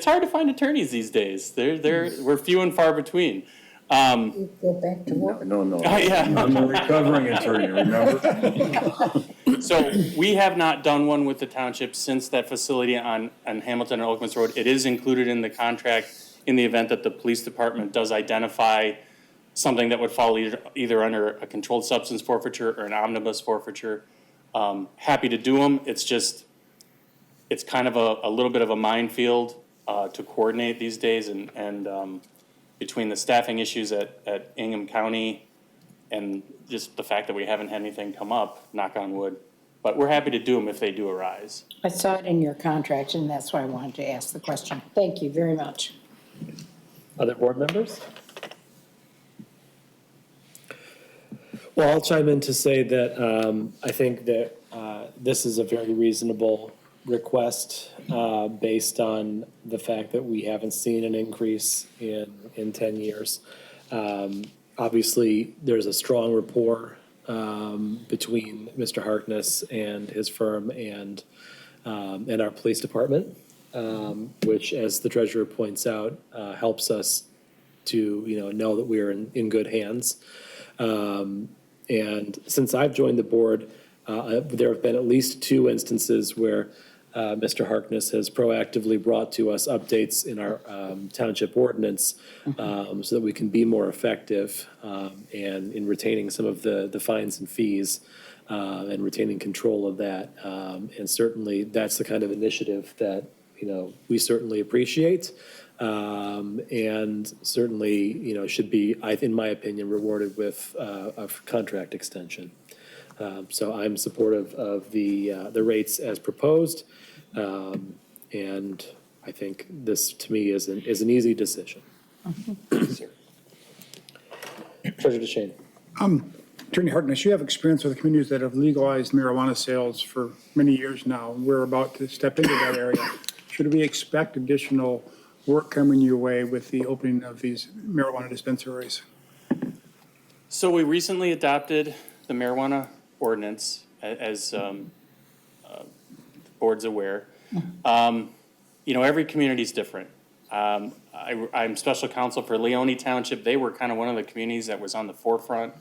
hard to find attorneys these days. We're few and far between. Go back to work. No. Oh, yeah. I'm a recovering attorney, remember? So we have not done one with the township since that facility on Hamilton and Oakman's Road. It is included in the contract in the event that the police department does identify something that would fall either under a controlled substance forfeiture or an omnibus forfeiture. Happy to do them. It's just, it's kind of a little bit of a minefield to coordinate these days, and between the staffing issues at Ingham County and just the fact that we haven't had anything come up, knock on wood. But we're happy to do them if they do arise. I saw it in your contract, and that's why I wanted to ask the question. Thank you very much. Other board members? Well, I'll chime in to say that I think that this is a very reasonable request based on the fact that we haven't seen an increase in 10 years. Obviously, there's a strong rapport between Mr. Harkness and his firm and our police department, which, as the treasurer points out, helps us to know that we're in good hands. And since I've joined the board, there have been at least 2 instances where Mr. Harkness has proactively brought to us updates in our township ordinance so that we can be more effective and in retaining some of the fines and fees and retaining control of that. And certainly that's the kind of initiative that we certainly appreciate and certainly should be, in my opinion, rewarded with a contract extension. So I'm supportive of the rates as proposed, and I think this, to me, is an easy decision. Treasurer DeShane. Attorney Harkness, you have experience with communities that have legalized marijuana sales for many years now. We're about to step into that area. Should we expect additional work coming your way with the opening of these marijuana dispensaries? So we recently adopted the marijuana ordinance, as the board's aware. Every community is different. I'm special counsel for Leone Township. They were kind of one of the communities that was on the forefront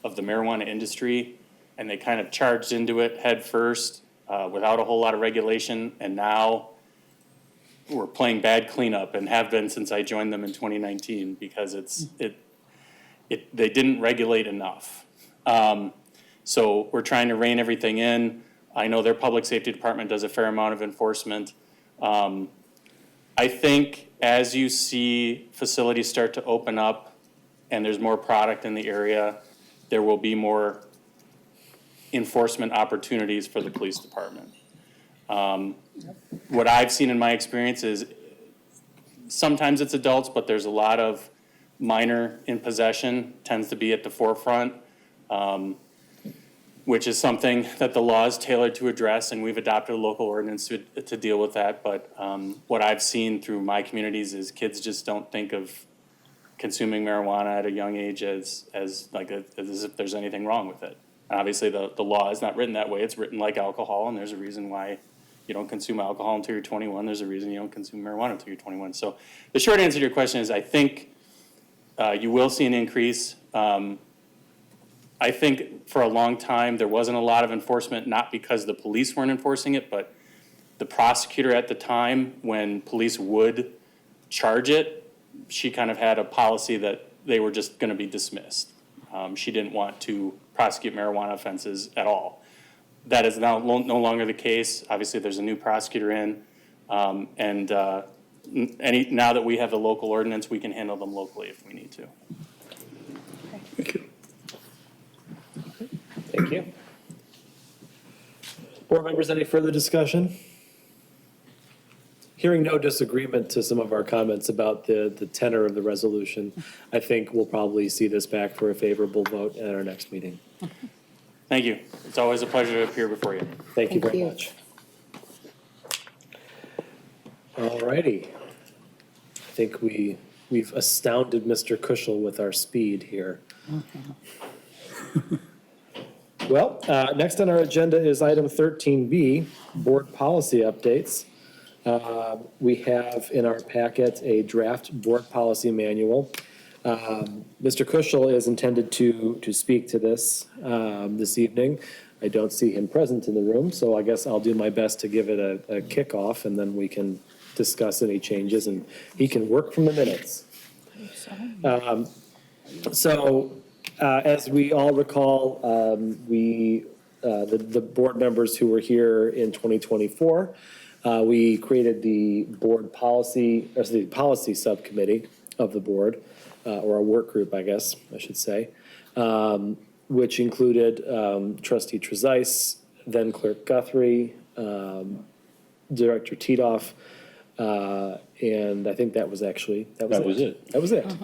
of the marijuana industry, and they kind of charged into it head first without a whole lot of regulation, and now we're playing bad cleanup and have been since I joined them in 2019 because they didn't regulate enough. So we're trying to rein everything in. I know their public safety department does a fair amount of enforcement. I think as you see facilities start to open up and there's more product in the area, there will be more enforcement opportunities for the police department. What I've seen in my experience is sometimes it's adults, but there's a lot of minor in possession tends to be at the forefront, which is something that the law is tailored to address, and we've adopted a local ordinance to deal with that. But what I've seen through my communities is kids just don't think of consuming marijuana at a young age as if there's anything wrong with it. Obviously, the law is not written that way. It's written like alcohol, and there's a reason why you don't consume alcohol until you're 21. There's a reason you don't consume marijuana until you're 21. So the short answer to your question is I think you will see an increase. I think for a long time there wasn't a lot of enforcement, not because the police weren't enforcing it, but the prosecutor at the time, when police would charge it, she kind of had a policy that they were just going to be dismissed. She didn't want to prosecute marijuana offenses at all. That is now no longer the case. Obviously, there's a new prosecutor in, and now that we have the local ordinance, we can handle them locally if we need to. Thank you. Board members, any further discussion? Hearing no disagreement to some of our comments about the tenor of the resolution, I think we'll probably see this back for a favorable vote at our next meeting. Thank you. It's always a pleasure to appear before you. Thank you Thank very you. much. All righty. I think we've astounded Mr. Kuschel with our speed here. Well, next on our agenda is item 13B, board policy updates. We have in our packet a draft board policy manual. Mr. Kuschel is intended to speak to this this evening. I don't see him present in the room, so I guess I'll do my best to give it a kickoff, and then we can discuss any changes, and he can work from the minutes. As we all recall, the board members who were here in 2024, we created the board policy, or the policy subcommittee of the board, or a work group, I guess I should say, which included Trustee Trezise, then Clerk Guthrie, Director Titoff, and I think that was it. That was it.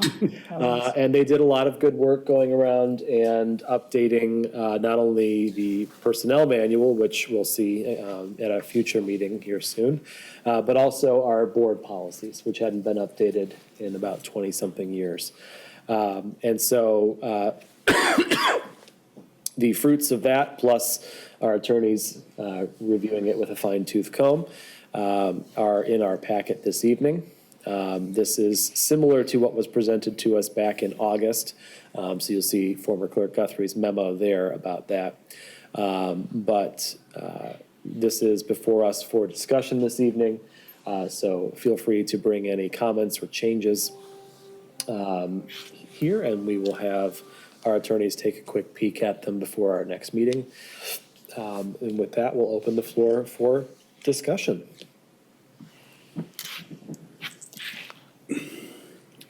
And they did a lot of good work going around and updating not only the personnel manual, which we'll see at a future meeting here soon, but also our board policies, which hadn't been updated in about 20-something years. And so the fruits of that, plus our attorneys reviewing it with a fine-tooth comb, are in our packet this evening. This is similar to what was presented to us back in August. So you'll see former Clerk Guthrie's memo there about that. But this is before us for discussion this evening. So feel free to bring any comments or changes here, and we will have our attorneys take a quick peek at them before our next meeting. And with that, we'll open the floor for discussion.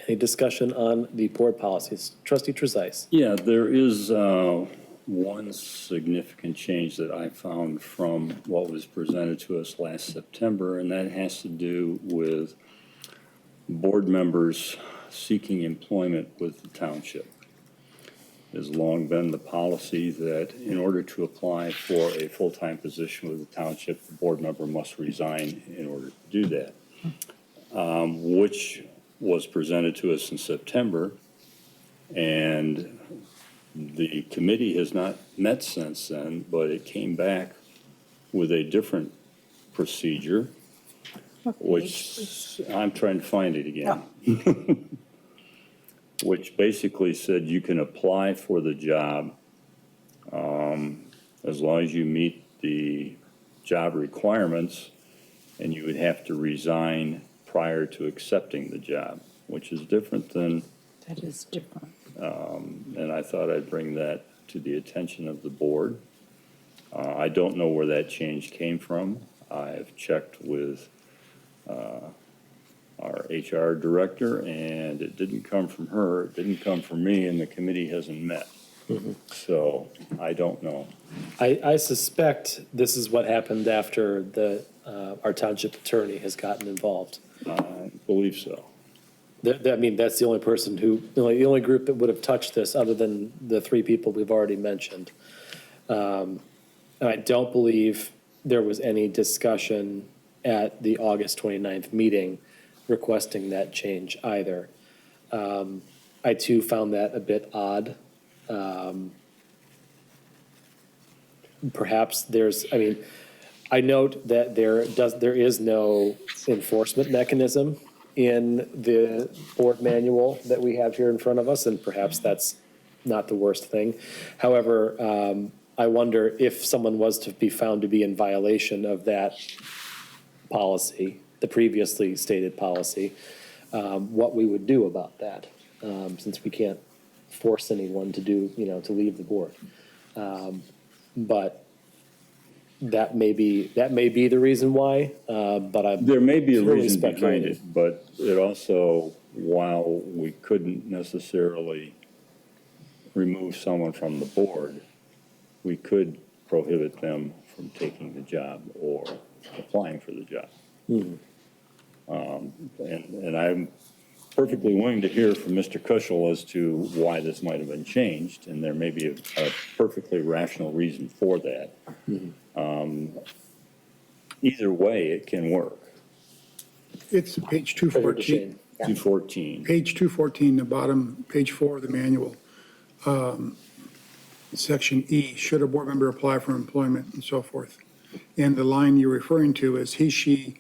Any discussion on the board policies? Trustee Trezise. Yeah, there is one significant change that I found from what was presented to us last September, and that has to do with board members seeking employment with the township. It has long been the policy that in order to apply for a full-time position with the township, the board member must resign in order to do that, which was presented to us in September, and the committee has not met since then, but it came back with a different procedure, which I'm trying to find it again. Which basically said you can apply for the job as long as you meet the job requirements, and you would have to resign prior to accepting the job, which is different than, That is different. and I thought I'd bring that to the attention of the board. I don't know where that change came from. I've checked with our HR director, and it didn't come from her, it didn't come from me, and the committee hasn't met. So I don't know. I suspect this is what happened after our township attorney has gotten involved. I believe so. I mean, that's the only person the only group that would have touched this other than the three people we've already mentioned. I don't believe there was any discussion at the August 29th meeting requesting that change either. I too found that a bit odd. Perhaps I note that there is no enforcement mechanism in the board manual that we have here in front of us, and perhaps that's not the worst thing. However, I wonder if someone was to be found to be in violation of that policy, the previously stated policy, what we would do about that, since we can't force anyone to leave the board. But that may be the reason why, but I'm. There may be a purely reason behind speculating. it, but it also, while we couldn't necessarily remove someone from the board, we could prohibit them from taking the job or applying for the job. And I'm perfectly willing to hear from Mr. Kushel as to why this might have been changed, and there may be a perfectly rational reason for that. Either way, it can work. It's page Over to 214. Shane. 214. Page 214, the bottom, page 4 of the manual. Section E, should a board member apply for employment and so forth. And the line you're referring to is he, she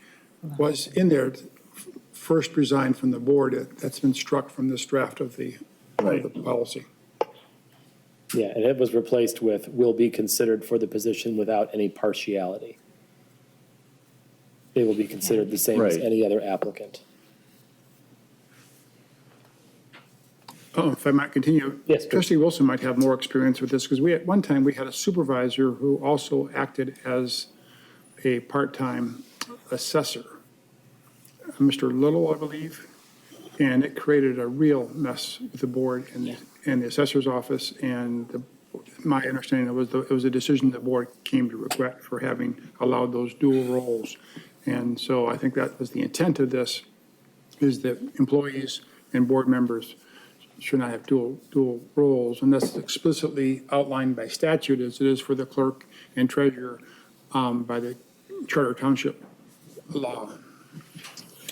was in there, first resigned from the board. That's been struck from this draft of the policy. Yeah, and it was replaced with will be considered for the position without any partiality. They will be considered the same as Right. any other applicant. If I might continue. Yes, please. Trustee Wilson might have more experience with this, because at one time, we had a supervisor who also acted as a part-time assessor, Mr. Little, I believe, and it created a real mess with the board and the assessor's office, and my understanding was it was a decision the board came to regret for having allowed those dual roles. And so I think that was the intent of this, is that employees and board members should not have dual roles, and that's explicitly outlined by statute as it is for the clerk and treasurer by the Charter Township law.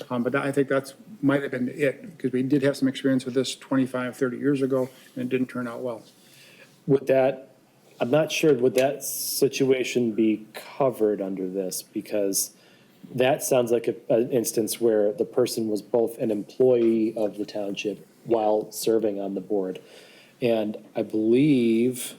But I think that's might have been it, because we did have some experience with this 25, 30 years ago, and it didn't turn out well. Would that, I'm not sure, would that situation be covered under this? Because that sounds like an instance where the person was both an employee of the township while serving on the board. And I believe,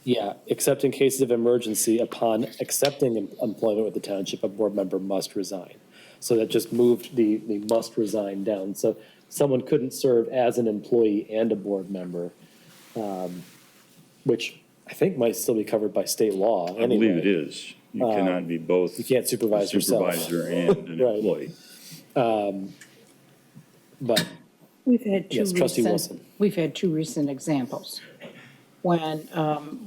except in cases of emergency, upon accepting employment with the township, a board member must resign. So that just moved the must resign down. So someone couldn't serve as an employee and a board member, which I think might still be covered by state law I anyway. believe it is. You cannot be both. You can't supervise a yourself. supervisor and an Right. employee. But We've had Yes, Trustee Wilson. We've had two recent examples. When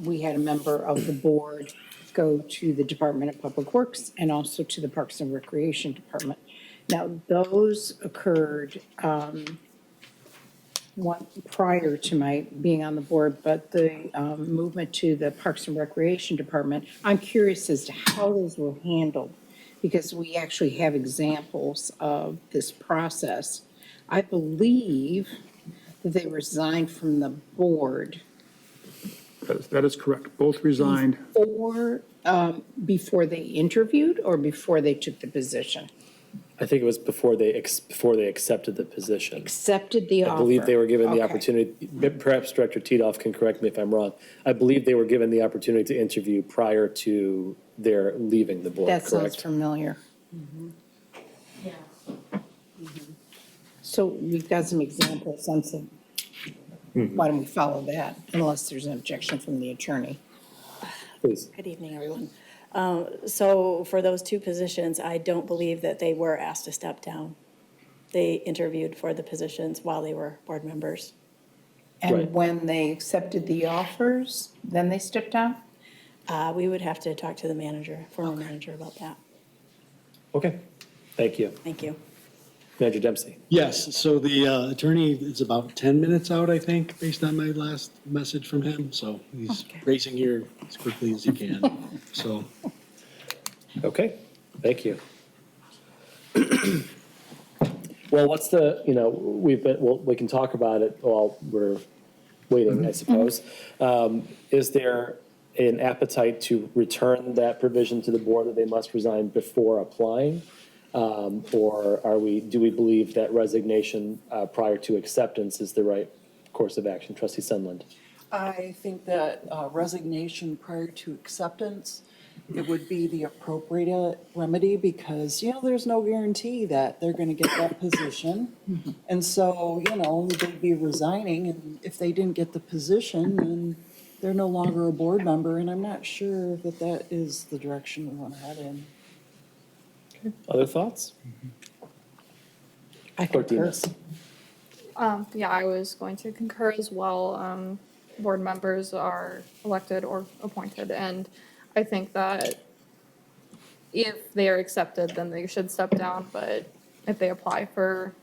we had a member of the board go to the Department of Public Works and also to the Parks and Recreation Department. Now, those occurred prior to my being on the board, but the movement to the Parks and Recreation Department, I'm curious as to how those were handled, because we actually have examples of this process. I believe that they resigned from the board That is correct. Both resigned. or before they interviewed or before they took the position? I think it was before they accepted the position. Accepted the offer? I believe they were given the Okay. opportunity, perhaps Director Titoff can correct me if I'm wrong. I believe they were given the opportunity to interview prior to their leaving the board, That sounds correct? familiar. So we've got some examples on some, why don't we follow that unless there's an objection from the attorney? Please. Good evening, everyone. So for those two positions, I don't believe that they were asked to step down. They interviewed for the positions while they were board members. Right. And when they accepted the offers, then they stepped down? We would have to talk to the manager, former manager, about that. Okay, thank you. Thank you. Manager Dempsey. Yes, so the attorney is about 10 minutes out, I think, based on my last message from him. So he's racing here as quickly as he can. So, Okay, thank you. Well, what's the, we can talk about it while we're waiting, I suppose. Is there an appetite to return that provision to the board that they must resign before applying? Or do we believe that resignation prior to acceptance is the right course of action? Trustee Sunland. I think that resignation prior to acceptance, it would be the appropriate remedy because, there's no guarantee that they're going to get that position. And so, they'd be resigning, and if they didn't get the position, then they're no longer a board member, and I'm not sure that that is the direction we want to head in. Other thoughts? I Clerk concur. Demas. Yeah, I was going to concur as well. Board members are elected or appointed, and I think that if they are accepted, then they should step down, but if they apply for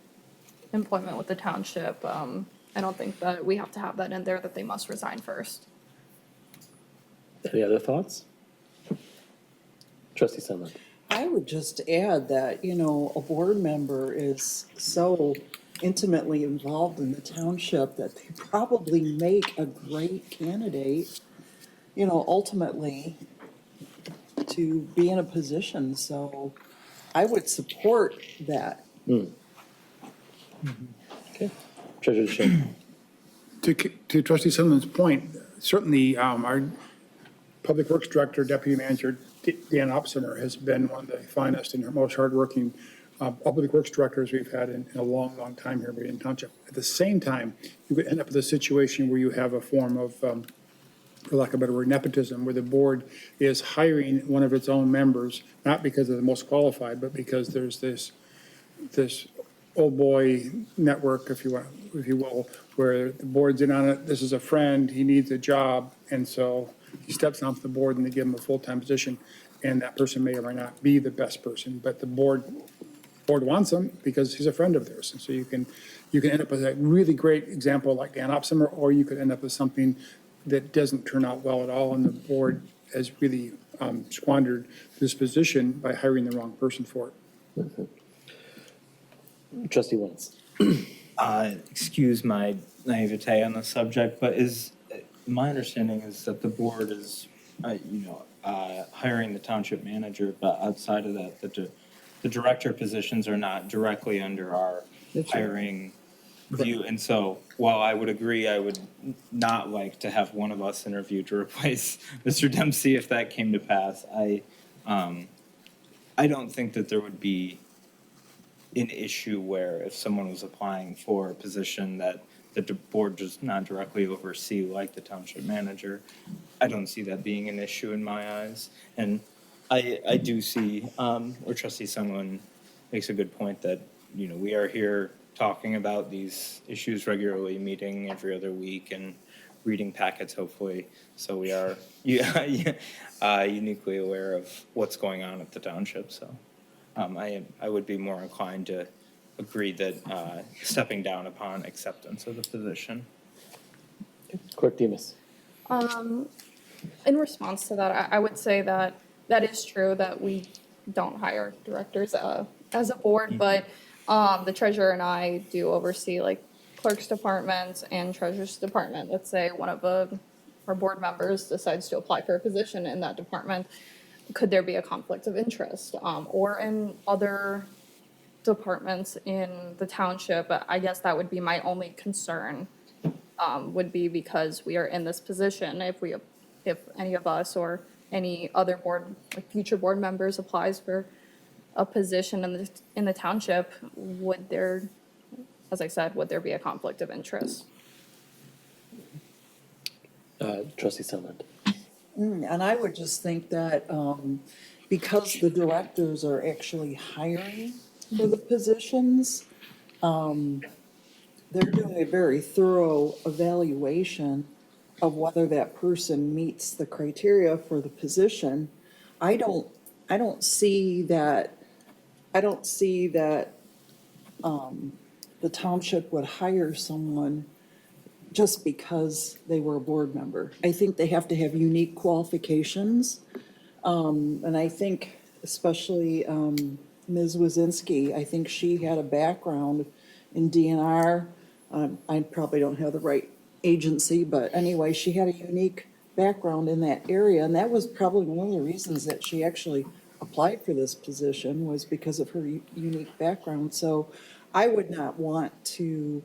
employment with the township, I don't think that we have to have that in there, that they must resign first. Any other thoughts? Trustee Sunland. I would just add that, you know, a board member is so intimately involved in the township that they probably make a great candidate, you know, ultimately to be in a position. So I would support that. Okay. Treasurer Shane. To Trustee Sunderland's point, certainly our Public Works Director, Deputy Manager Dan Opsimer has been one of the finest and most hardworking Public Works Directors we've had in a long, long time here in Meridian Township. At the same time, you could end up with a situation where you have a form of, for lack of a better word, nepotism, where the board is hiring one of its own members, not because they're the most qualified, but because there's this old boy network, if you will, where the board's in on it. This is a friend, he needs a job, and so he steps onto the board and they give him a full-time position, and that person may or may not be the best person, but the board wants him because he's a friend of theirs. And so you can end up with a really great example like Dan Opsimer, or you could end up with something that doesn't turn out well at all, and the board has really squandered this position by hiring the wrong person for it. Trustee Lentz. Excuse my naivete on the subject, but my understanding is that the board is, hiring the township manager, but outside of that, the director positions are not directly under our hiring view. And so while I would agree, I would not like to have one of us interview to replace Mr. Dempsey if that came to pass. I don't think that there would be an issue where if someone was applying for a position that the board does not directly oversee, like the township manager, I don't see that being an issue in my eyes. And I do see, or Trustee Sunland makes a good point that, we are here talking about these issues regularly, meeting every other week and reading packets, hopefully. So we are uniquely aware of what's going on at the township. So I would be more inclined to agree that stepping down upon acceptance of the position. Clerk Demas. In response to that, I would say that is true, that we don't hire directors as a board, but the treasurer and I do oversee like clerk's department and treasurer's department. Let's say one of our board members decides to apply for a position in that department. Could there be a conflict of interest? Or in other departments in the township? I guess that would be my only concern, would be because we are in this position. If any of us or any other future board members applies for a position in the township, would there, as I said, would there be a conflict of interest? Trustee Sunland. And I would just think that because the directors are actually hiring for the positions, they're doing a very thorough evaluation of whether that person meets the criteria for the position. I don't see that the township would hire someone just because they were a board member. I think they have to have unique qualifications. And I think especially Ms. Wazinski, I think she had a background in DNR. I probably don't have the right agency, but anyway, she had a unique background in that area. And that was probably one of the reasons that she actually applied for this position, was because of her unique background. So I would not want to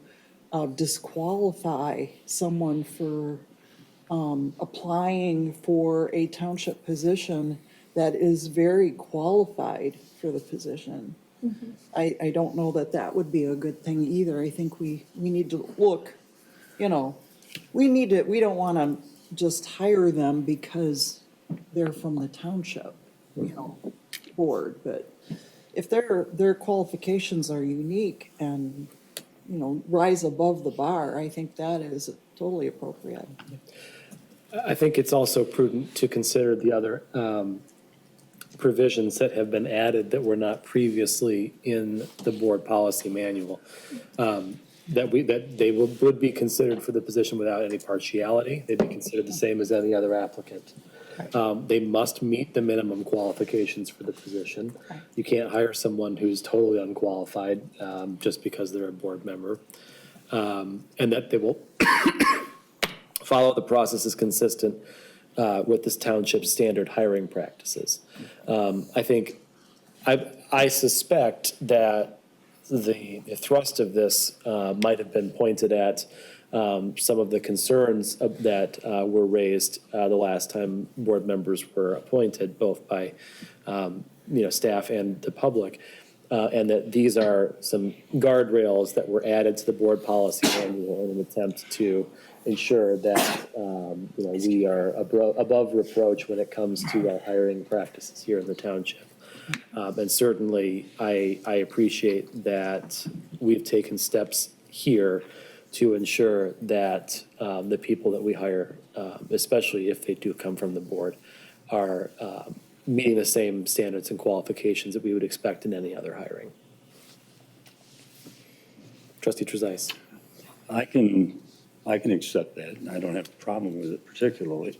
disqualify someone for applying for a township position that is very qualified for the position. Mm-hmm. I don't know that that would be a good thing either. I think we need to look, we don't want to just hire them because they're from the township, board, but if their qualifications are unique and, rise above the bar, I think that is totally appropriate. I think it's also prudent to consider the other provisions that have been added that were not previously in the board policy manual. That they would be considered for the position without any partiality. They'd be considered the same as any other applicant. They must meet the minimum qualifications for the position. You can't hire someone who's totally unqualified just because they're a board member. And that they will follow the processes consistent with this township's standard hiring practices. I suspect that the thrust of this might have been pointed at some of the concerns that were raised the last time board members were appointed, both by staff and the public, and that these are some guardrails that were added to the board policy manual in an attempt to ensure that we are above reproach when it comes to our hiring practices here in the township. And certainly, I appreciate that we've taken steps here to ensure that the people that we hire, especially if they do come from the board, are meeting the same standards and qualifications that we would expect in any other hiring. Trustee Trezise. I can accept that. I don't have a problem with it particularly,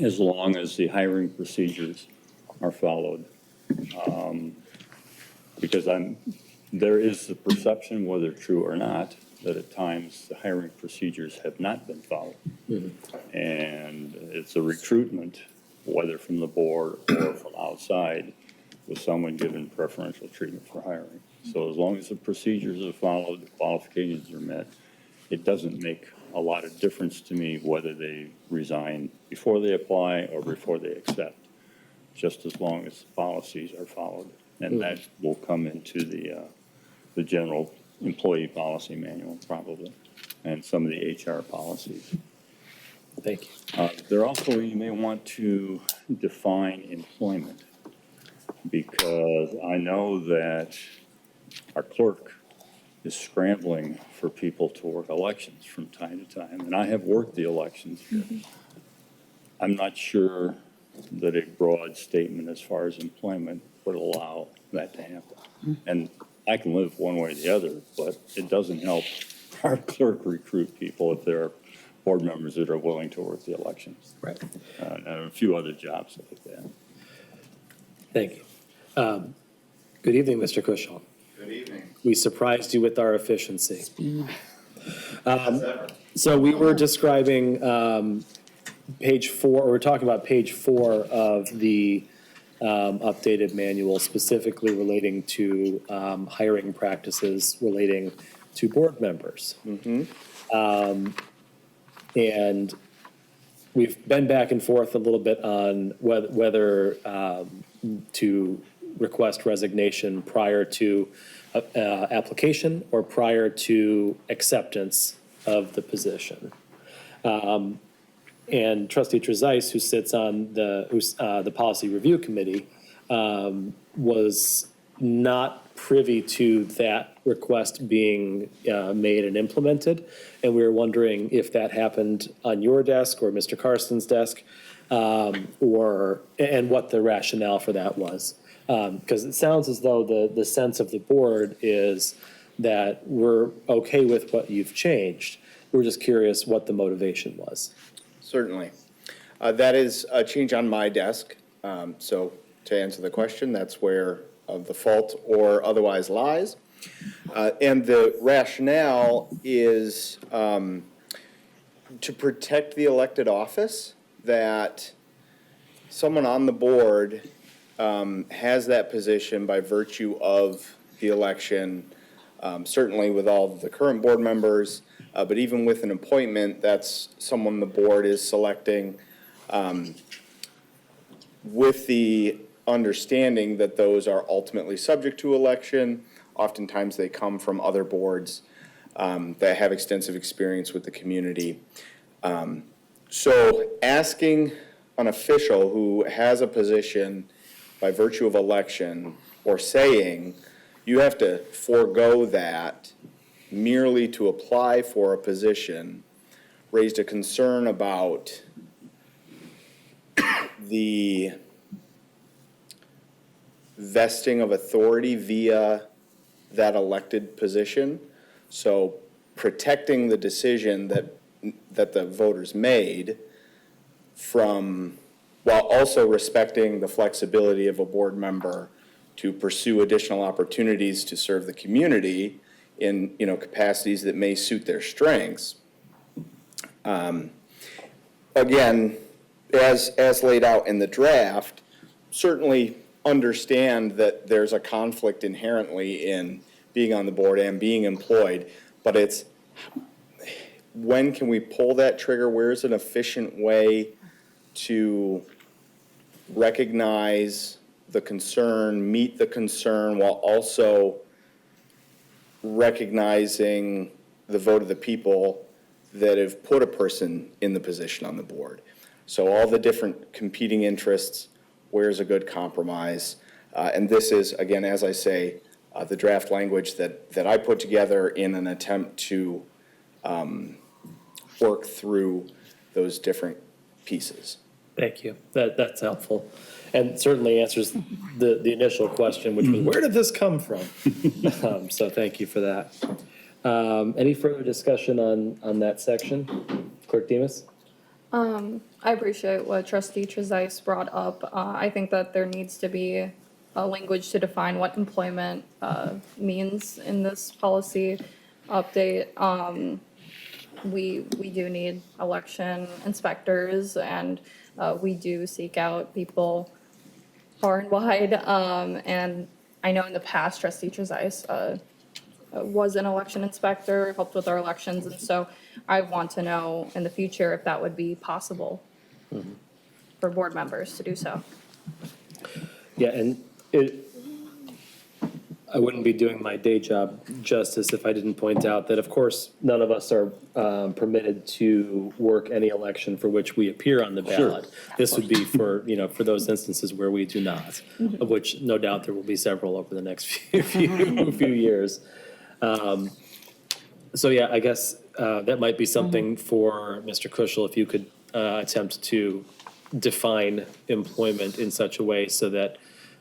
as long as the hiring procedures are followed. Because there is the perception, whether true or not, that at times the hiring procedures have not been followed. Mm-hmm. And it's a recruitment, whether from the board or from outside, with someone given preferential treatment for hiring. So as long as the procedures are followed, the qualifications are met, it doesn't make a lot of difference to me whether they resign before they apply or before they accept, just as long as the policies are followed. And that will come into the general employee policy manual probably, and some of the HR policies. Thank you. There also, you may want to define employment, because I know that our clerk is scrambling for people to work elections from time to time, and I have worked the elections here. Mm-hmm. I'm not sure that a broad statement as far as employment would allow that to happen. Mm-hmm. And I can live one way or the other, but it doesn't help our clerk recruit people if there are board members that are willing to work the elections. Right. And a few other jobs like that. Thank you. Good evening, Mr. Cushel. Good evening. We surprised you with our efficiency. So we were describing page 4, or we're talking about page 4 of the updated manual, specifically relating to hiring practices relating to board members. Mm-hmm. And we've been back and forth a little bit on whether to request resignation prior to application or prior to acceptance of the position. And Trustee Trezise, who sits on the Policy Review Committee, was not privy to that request being made and implemented. And we were wondering if that happened on your desk or Mr. Carson's desk, and what the rationale for that was. Because it sounds as though the sense of the board is that we're okay with what you've changed. We're just curious what the motivation was. Certainly. That is a change on my desk. So to answer the question, that's where the fault or otherwise lies. And the rationale is to protect the elected office, that someone on the board has that position by virtue of the election, certainly with all of the current board members, but even with an appointment, that's someone the board is selecting with the understanding that those are ultimately subject to election. Oftentimes they come from other boards that have extensive experience with the community. So asking an official who has a position by virtue of election, or saying you have to forego that merely to apply for a position, raised a concern about the vesting of authority via that elected position. So protecting the decision that the voters made from, while also respecting the flexibility of a board member to pursue additional opportunities to serve the community in, capacities that may suit their strengths. Again, as laid out in the draft, certainly understand that there's a conflict inherently in being on the board and being employed, but it's when can we pull that trigger? Where's an efficient way to recognize the concern, meet the concern, while also recognizing the vote of the people that have put a person in the position on the board? So all the different competing interests, where's a good compromise? And this is, again, as I say, the draft language that I put together in an attempt to work through those different pieces. Thank you. That's helpful. And certainly answers the initial question, which was, where did this come from? So thank you for that. Any further discussion on that section? Clerk Demas? I appreciate what Trustee Trezise brought up. I think that there needs to be a language to define what employment means in this policy update. We do need election inspectors, and we do seek out people far and wide. And I know in the past, Trustee Trezise was an election inspector, helped with our elections, and so I want to know in the future if that would be possible for board members to do so. Yeah, and I wouldn't be doing my day job justice if I didn't point out that, of course, none of us are permitted to work any election for which we appear on the ballot. This would be for, for those instances where we do not, of which no doubt there will be several over the next few years. So yeah, I guess that might be something for Mr. Kuschel, if you could attempt to define employment in such a way so that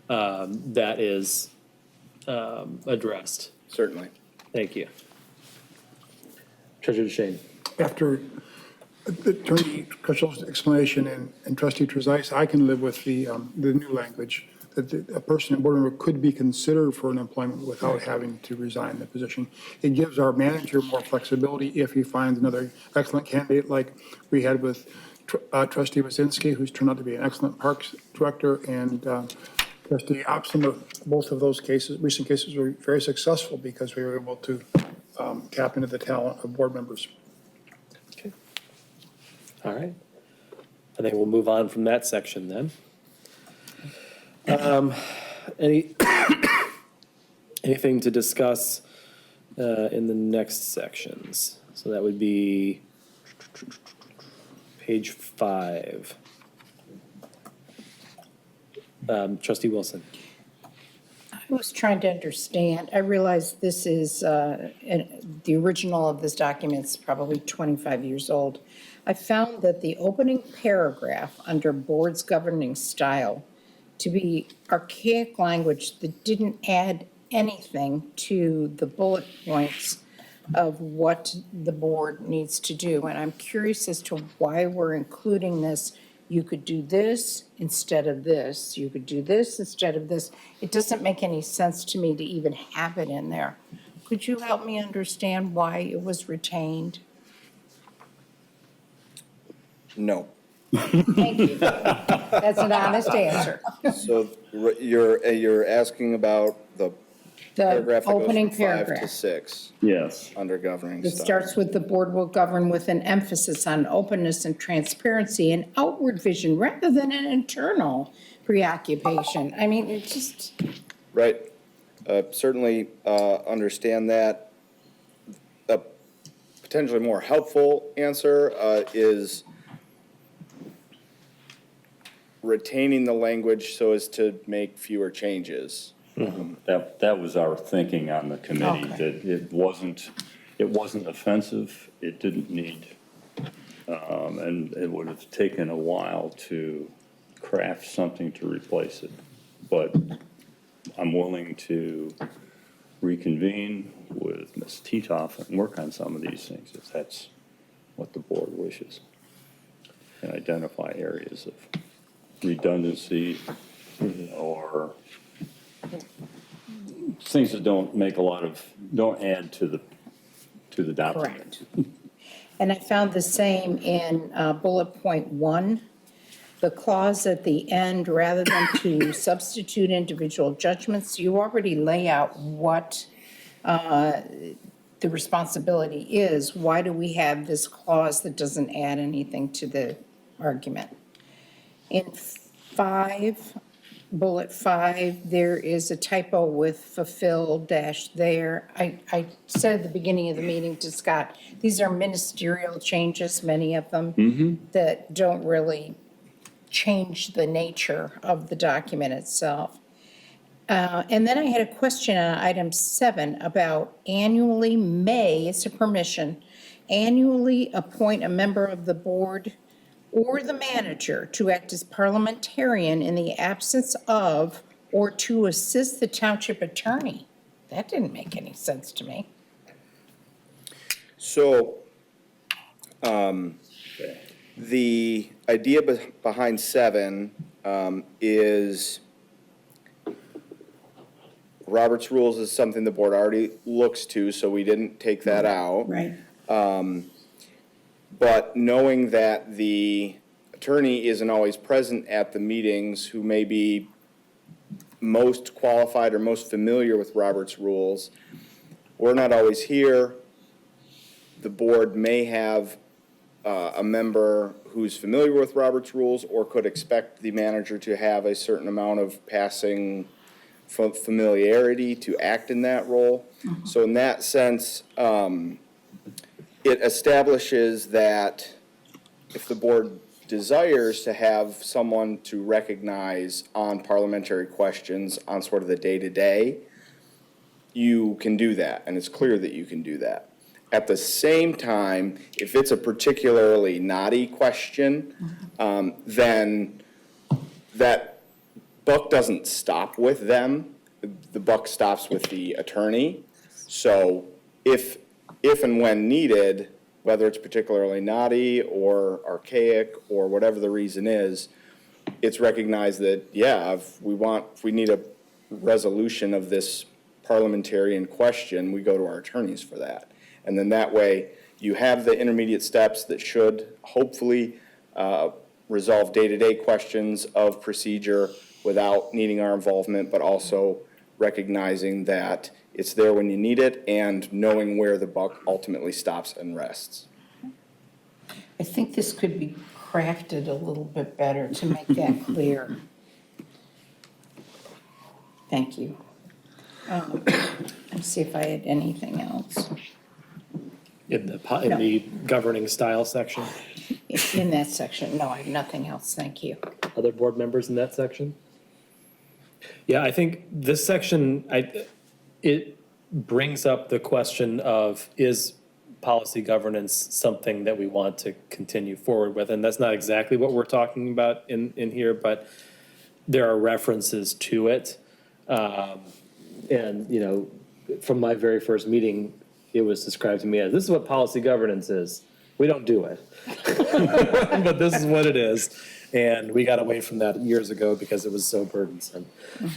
that is addressed. Certainly. Thank you. Treasurer DeShane. After Attorney Kuschel's explanation and Trustee Trezise, I can live with the new language, that a person, a board member, could be considered for an employment without having to resign the position. It gives our manager more flexibility if he finds another excellent candidate, like we had with Trustee Wazinski, who's turned out to be an excellent parks director, and Trustee Opsom. Both of those cases, recent cases, were very successful because we were able to tap into the talent of board members. Okay. All right. I think we'll move on from that section then. Anything to discuss in the next sections? So that would be page 5. Trustee Wilson. I was trying to understand. I realize this is, the original of this document is probably 25 years old. I found that the opening paragraph under board's governing style to be archaic language that didn't add anything to the bullet points of what the board needs to do. And I'm curious as to why we're including this. You could do this instead of this. You could do this instead of this. It doesn't make any sense to me to even have it in there. Could you help me understand why it was retained? No. Thank you. That's an honest answer. So you're asking about the paragraph that goes opening from 5 to paragraph. 6 Yes. under governing It style. starts with the board will govern with an emphasis on openness and transparency and outward vision rather than an internal preoccupation. I mean, it just, Right. Certainly understand that. A potentially more helpful answer is retaining the language so as to make fewer changes. That was our thinking on the committee, Okay. that it wasn't offensive, it didn't need, and it would have taken a while to craft something to replace it. But I'm willing to reconvene with Ms. Titoff and work on some of these things, if that's what the board wishes, and identify areas of redundancy or things that don't add to the document. Correct. And I found the same in bullet point 1. The clause at the end, rather than to substitute individual judgments, you already lay out what the responsibility is. Why do we have this clause that doesn't add anything to the argument? In 5, bullet 5, there is a typo with fulfill dash there. I said at the beginning of the meeting to Scott, these are ministerial changes, many of them, that don't really change the nature of the document itself. And then I had a question on item 7 about annually may, it's a permission, annually appoint a member of the board or the manager to act as parliamentarian in the absence of or to assist the township attorney. That didn't make any sense to me. So, the idea behind 7 is Robert's Rules is something the board already looks to, so we didn't take that out. Right. But knowing that the attorney isn't always present at the meetings, who may be most qualified or most familiar with Robert's Rules, we're not always here. The board may have a member who's familiar with Robert's Rules or could expect the manager to have a certain amount of passing familiarity to act in that role. So in that sense, it establishes that if the board desires to have someone to recognize on parliamentary questions on sort of the day-to-day, you can do that, and it's clear that you can do that. At the same time, if it's a particularly knotty question, then that buck doesn't stop with them. The buck stops with the attorney. So if and when needed, whether it's particularly knotty or archaic or whatever the reason is, it's recognized that, yeah, if we need a resolution of this parliamentarian question, we go to our attorneys for that. And then that way, you have the intermediate steps that should hopefully resolve day-to-day questions of procedure without needing our involvement, but also recognizing that it's there when you need it and knowing where the buck ultimately stops and rests. I think this could be crafted a little bit better to make that clear. Thank you. Let's see if I had anything else. In the governing style section, In that section, no, I have nothing else, thank you. other board members in that section? Yeah, I think this section, it brings up the question of, is policy governance something that we want to continue forward with? And that's not exactly what we're talking about in here, but there are references to it. And, you know, from my very first meeting, it was described to me as, this is what policy governance is. We don't do it. But this is what it is. And we got away from that years ago because it was so burdensome.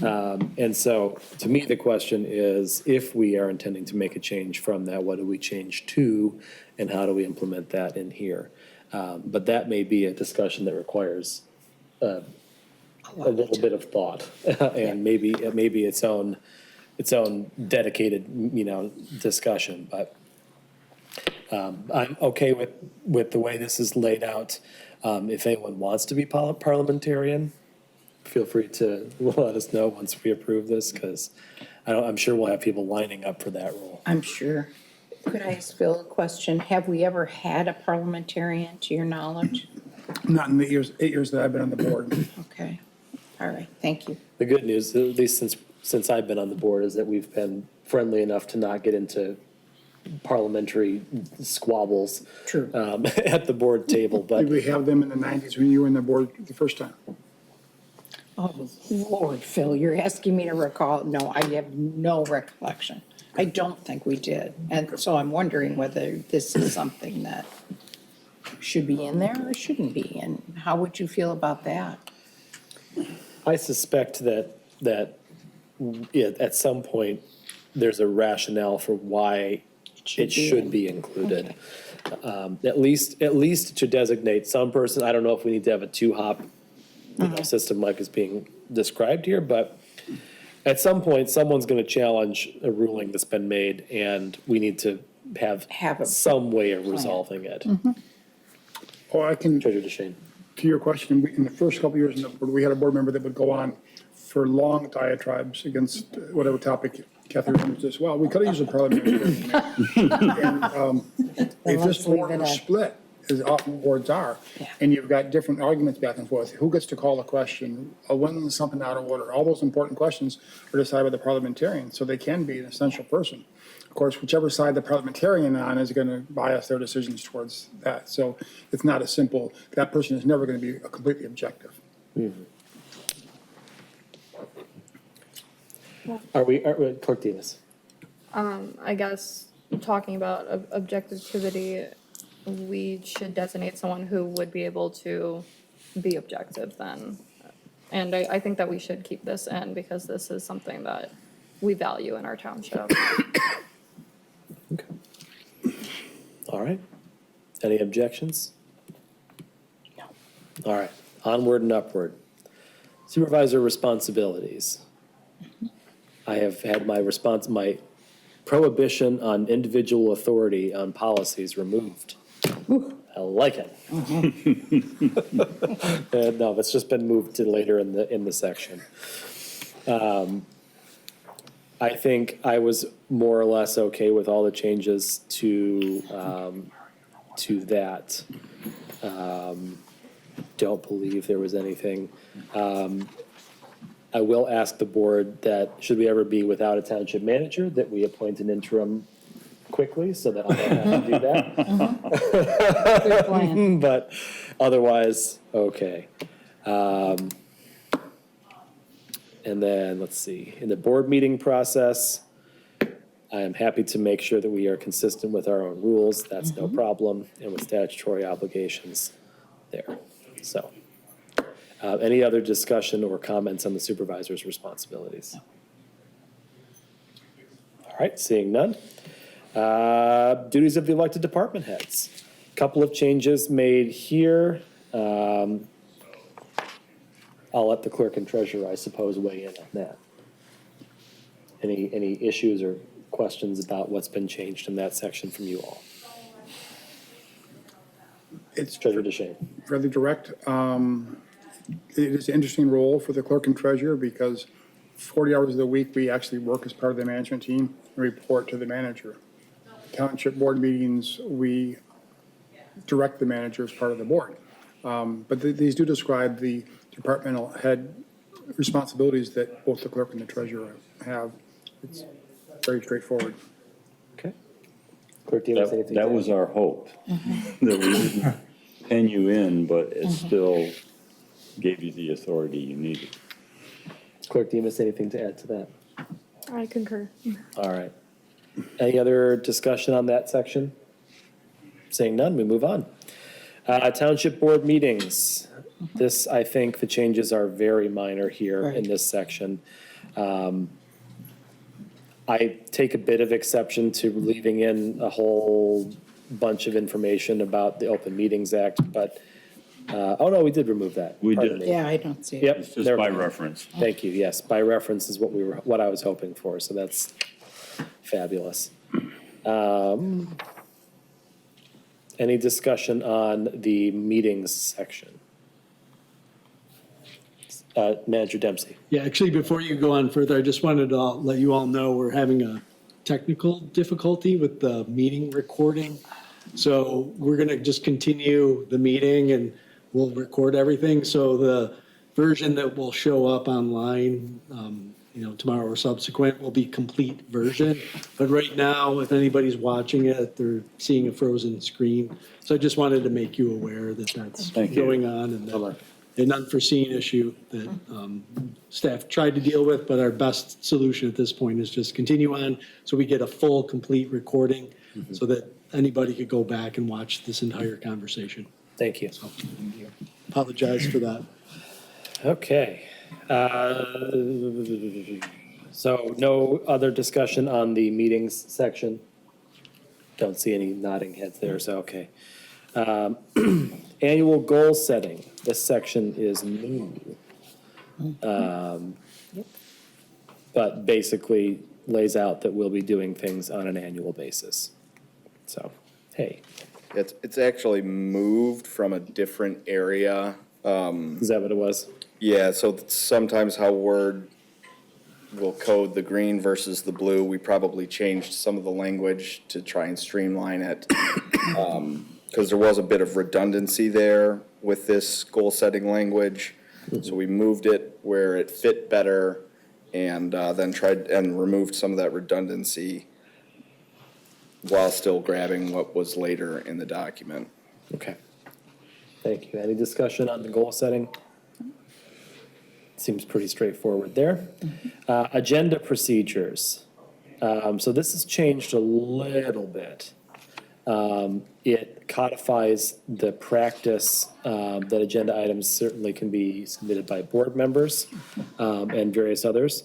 And so, to me, the question is, if we are intending to make a change from that, what do we change to, and how do we implement that in here? But that may be a discussion that requires a little bit of thought, and maybe its own dedicated, discussion. But I'm okay with the way this is laid out. If anyone wants to be parliamentarian, feel free to let us know once we approve this, because I'm sure we'll have people lining up for that role. I'm sure. Could I ask Phil a question? Have we ever had a parliamentarian, to your knowledge? Not in the 8 years that I've been on the board. Okay, all right, thank you. The good news, at least since I've been on the board, is that we've been friendly enough to not get into parliamentary squabbles. True. At the board table, but Did we have them in the 90s when you were in the board the first time? Oh, Lord, Phil, you're asking me to recall. No, I have no recollection. I don't think we did. And so I'm wondering whether this is something that should be in there or shouldn't be. And how would you feel about that? I suspect that at some point, there's a rationale for why it should be included. At least to designate some person. I don't know if we need to have a two-hop system like is being described here, but at some point, someone's going to challenge a ruling that's been made, and we need to have some way of resolving it. Oh, I can, Treasurer DeShane. to your question, in the first couple of years in the board, we had a board member that would go on for long diatribes against whatever topic Kathy remembers as well. We could have used a parliamentary. And if this board was split, as often boards are, and you've got different arguments back and forth, who gets to call a question, when is something out of order? All those important questions are decided by the parliamentarian, so they can be an essential person. Of course, whichever side the parliamentarian on is going to bias their decisions towards that. So it's not as simple. That person is never going to be completely objective. Are we, Clerk Davis? I guess talking about objectivity, we should designate someone who would be able to be objective then. And I think that we should keep this in because this is something that we value in our township. Okay. All right. Any objections? No. All right. Onward and upward. Supervisor responsibilities. I have had my prohibition on individual authority on policies removed. I like it. No, that's just been moved to later in the section. I think I was more or less okay with all the changes to that. Don't believe there was anything. I will ask the board that should we ever be without a township manager, that we appoint an interim quickly so that I don't have to do that. Good plan. But otherwise, okay. And then, let's see, in the board meeting process, I am happy to make sure that we are consistent with our own rules. That's no problem. And with statutory obligations there. So, any other discussion or comments on the supervisor's responsibilities? All right, seeing none. Duties of the elected department heads. Couple of changes made here. I'll let the clerk and treasurer, I suppose, weigh in on that. Any issues or questions about what's been changed in that section from you all? It's Treasurer DeShane. fairly direct. It is an interesting role for the clerk and treasurer because 40 hours of the week, we actually work as part of the management team and report to the manager. Township board meetings, we direct the manager as part of the board. But these do describe the departmental head responsibilities that both the clerk and the treasurer have. It's very straightforward. Okay. Clerk, do you have anything? That was our hope, that we didn't pen you in, but it still gave you the authority you needed. Clerk, do you have anything to add to that? I concur. All right. Any other discussion on that section? Seeing none, we move on. Township board meetings. This, I think the changes are very minor here in this section. I take a bit of exception to leaving in a whole bunch of information about the Open Meetings Act, but, oh no, we did remove that. We Pardon did. me. Yeah, I don't see it. Yep. It's just never by mind. reference. Thank you, yes, by reference is what I was hoping for, so that's fabulous. Any discussion on the meetings section? Manager Dempsey. Yeah, actually, before you go on further, I just wanted to let you all know we're having a technical difficulty with the meeting recording. So we're going to just continue the meeting, and we'll record everything. So the version that will show up online, tomorrow or subsequent will be complete version. But right now, if anybody's watching it, they're seeing a frozen screen. So I just wanted to make you aware that that's going on and that an unforeseen issue that staff tried to deal with, but our best solution at this point is just continue on so we get a full, complete recording so that anybody could go back and watch this entire conversation. Thank you. So, apologize for that. Okay. So no other discussion on the meetings section? Don't see any nodding heads there, so okay. Annual goal setting, this section is new. But basically lays out that we'll be doing things on an annual basis. So, hey. It's actually moved from a different area. Is that what it was? Yeah, so sometimes how Word will code the green versus the blue, we probably changed some of the language to try and streamline it. Because there was a bit of redundancy there with this goal-setting language. So we moved it where it fit better and then tried and removed some of that redundancy while still grabbing what was later in the document. Okay. Thank you. Any discussion on the goal setting? Seems pretty straightforward there. Agenda procedures. So this has changed a little bit. It codifies the practice that agenda items certainly can be submitted by board members and various others,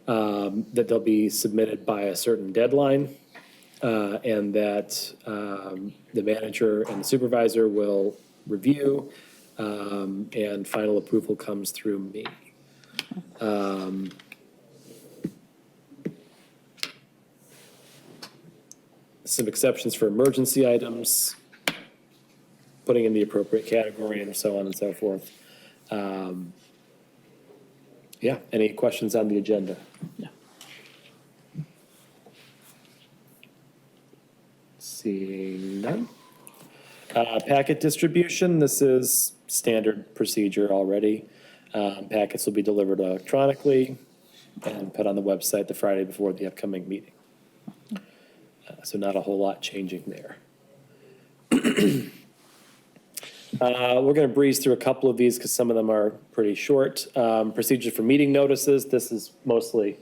that they'll be submitted by a certain deadline, and that the manager and the supervisor will review, and final approval comes through me. Some exceptions for emergency items, putting in the appropriate category and so on and so forth. Yeah, any questions on the agenda? No. Seeing none. Packet distribution, this is standard procedure already. Packets will be delivered electronically and put on the website the Friday before the upcoming meeting. So not a whole lot changing there. We're going to breeze through a couple of these because some of them are pretty short. Procedure for meeting notices. This is mostly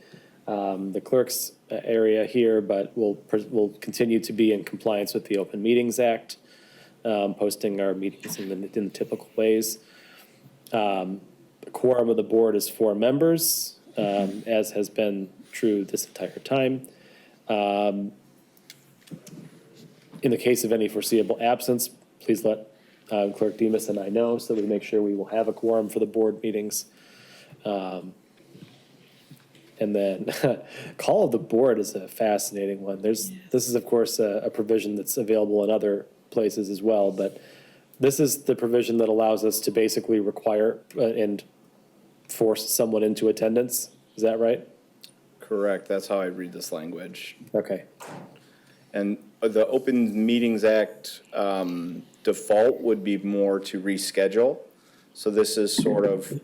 the clerk's area here, but we'll continue to be in compliance with the Open Meetings Act, posting our meetings in the typical ways. The quorum of the board is 4 members, as has been true this entire time. In the case of any foreseeable absence, please let Clerk Demas and I know so that we make sure we will have a quorum for the board meetings. And then call of the board is a fascinating one. This is, of course, a provision that's available in other places as well, but this is the provision that allows us to basically require and force someone into attendance. Is that right? Correct, that's how I read this language. Okay. And the Open Meetings Act default would be more to reschedule. So this is sort of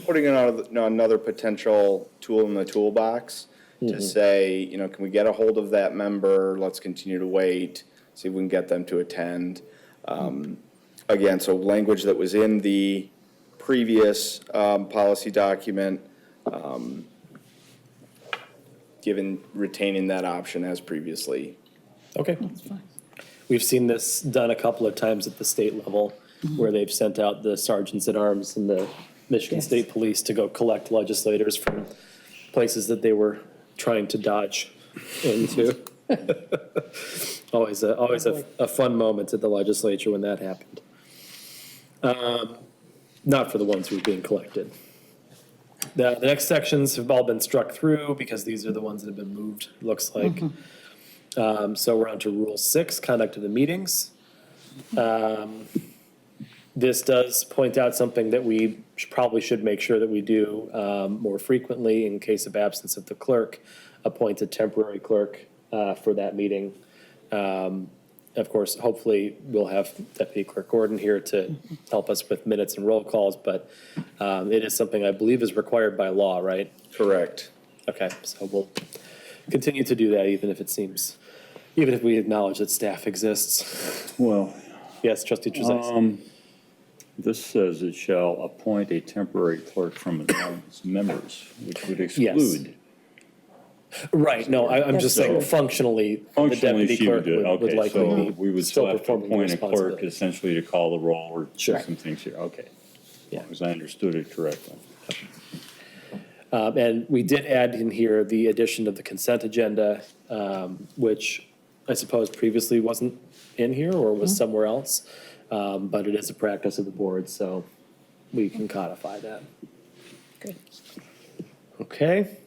putting another potential tool in the toolbox to say, can we get a hold of that member? Let's continue to wait, see if we can get them to attend. Again, so language that was in the previous policy document, retaining that option as previously. Okay. That's fine. We've seen this done a couple of times at the state level where they've sent out the sergeants at arms and the Michigan State Police to go collect legislators from places that they were trying to dodge into. Always a fun moment at the legislature when that happened. Not for the ones who were being collected. The next sections have all been struck through because these are the ones that have been moved, looks like. So we're on to Rule 6, Conduct of the Meetings. This does point out something that we probably should make sure that we do more frequently in case of absence of the clerk, appoint a temporary clerk for that meeting. Of course, hopefully, we'll have Deputy Clerk Gordon here to help us with minutes and roll calls, but it is something I believe is required by law, right? Correct. Okay, so we'll continue to do that, even if we acknowledge that staff exists. Well, Yes, trustee Trezise. this says it shall appoint a temporary clerk from its members, which would exclude. Right, no, I'm just saying So- functionally, the Functionally, deputy she clerk would do it. would Okay, likely so be we would still still have to performing the appoint a clerk responsibility. essentially to call the roll or do Sure. some things here. Okay. Yeah. As I understood it correctly. And we did add in here the addition of the consent agenda, which I suppose previously wasn't in here or was somewhere else. But it is a practice of the board, so we can codify that. Good. Okay.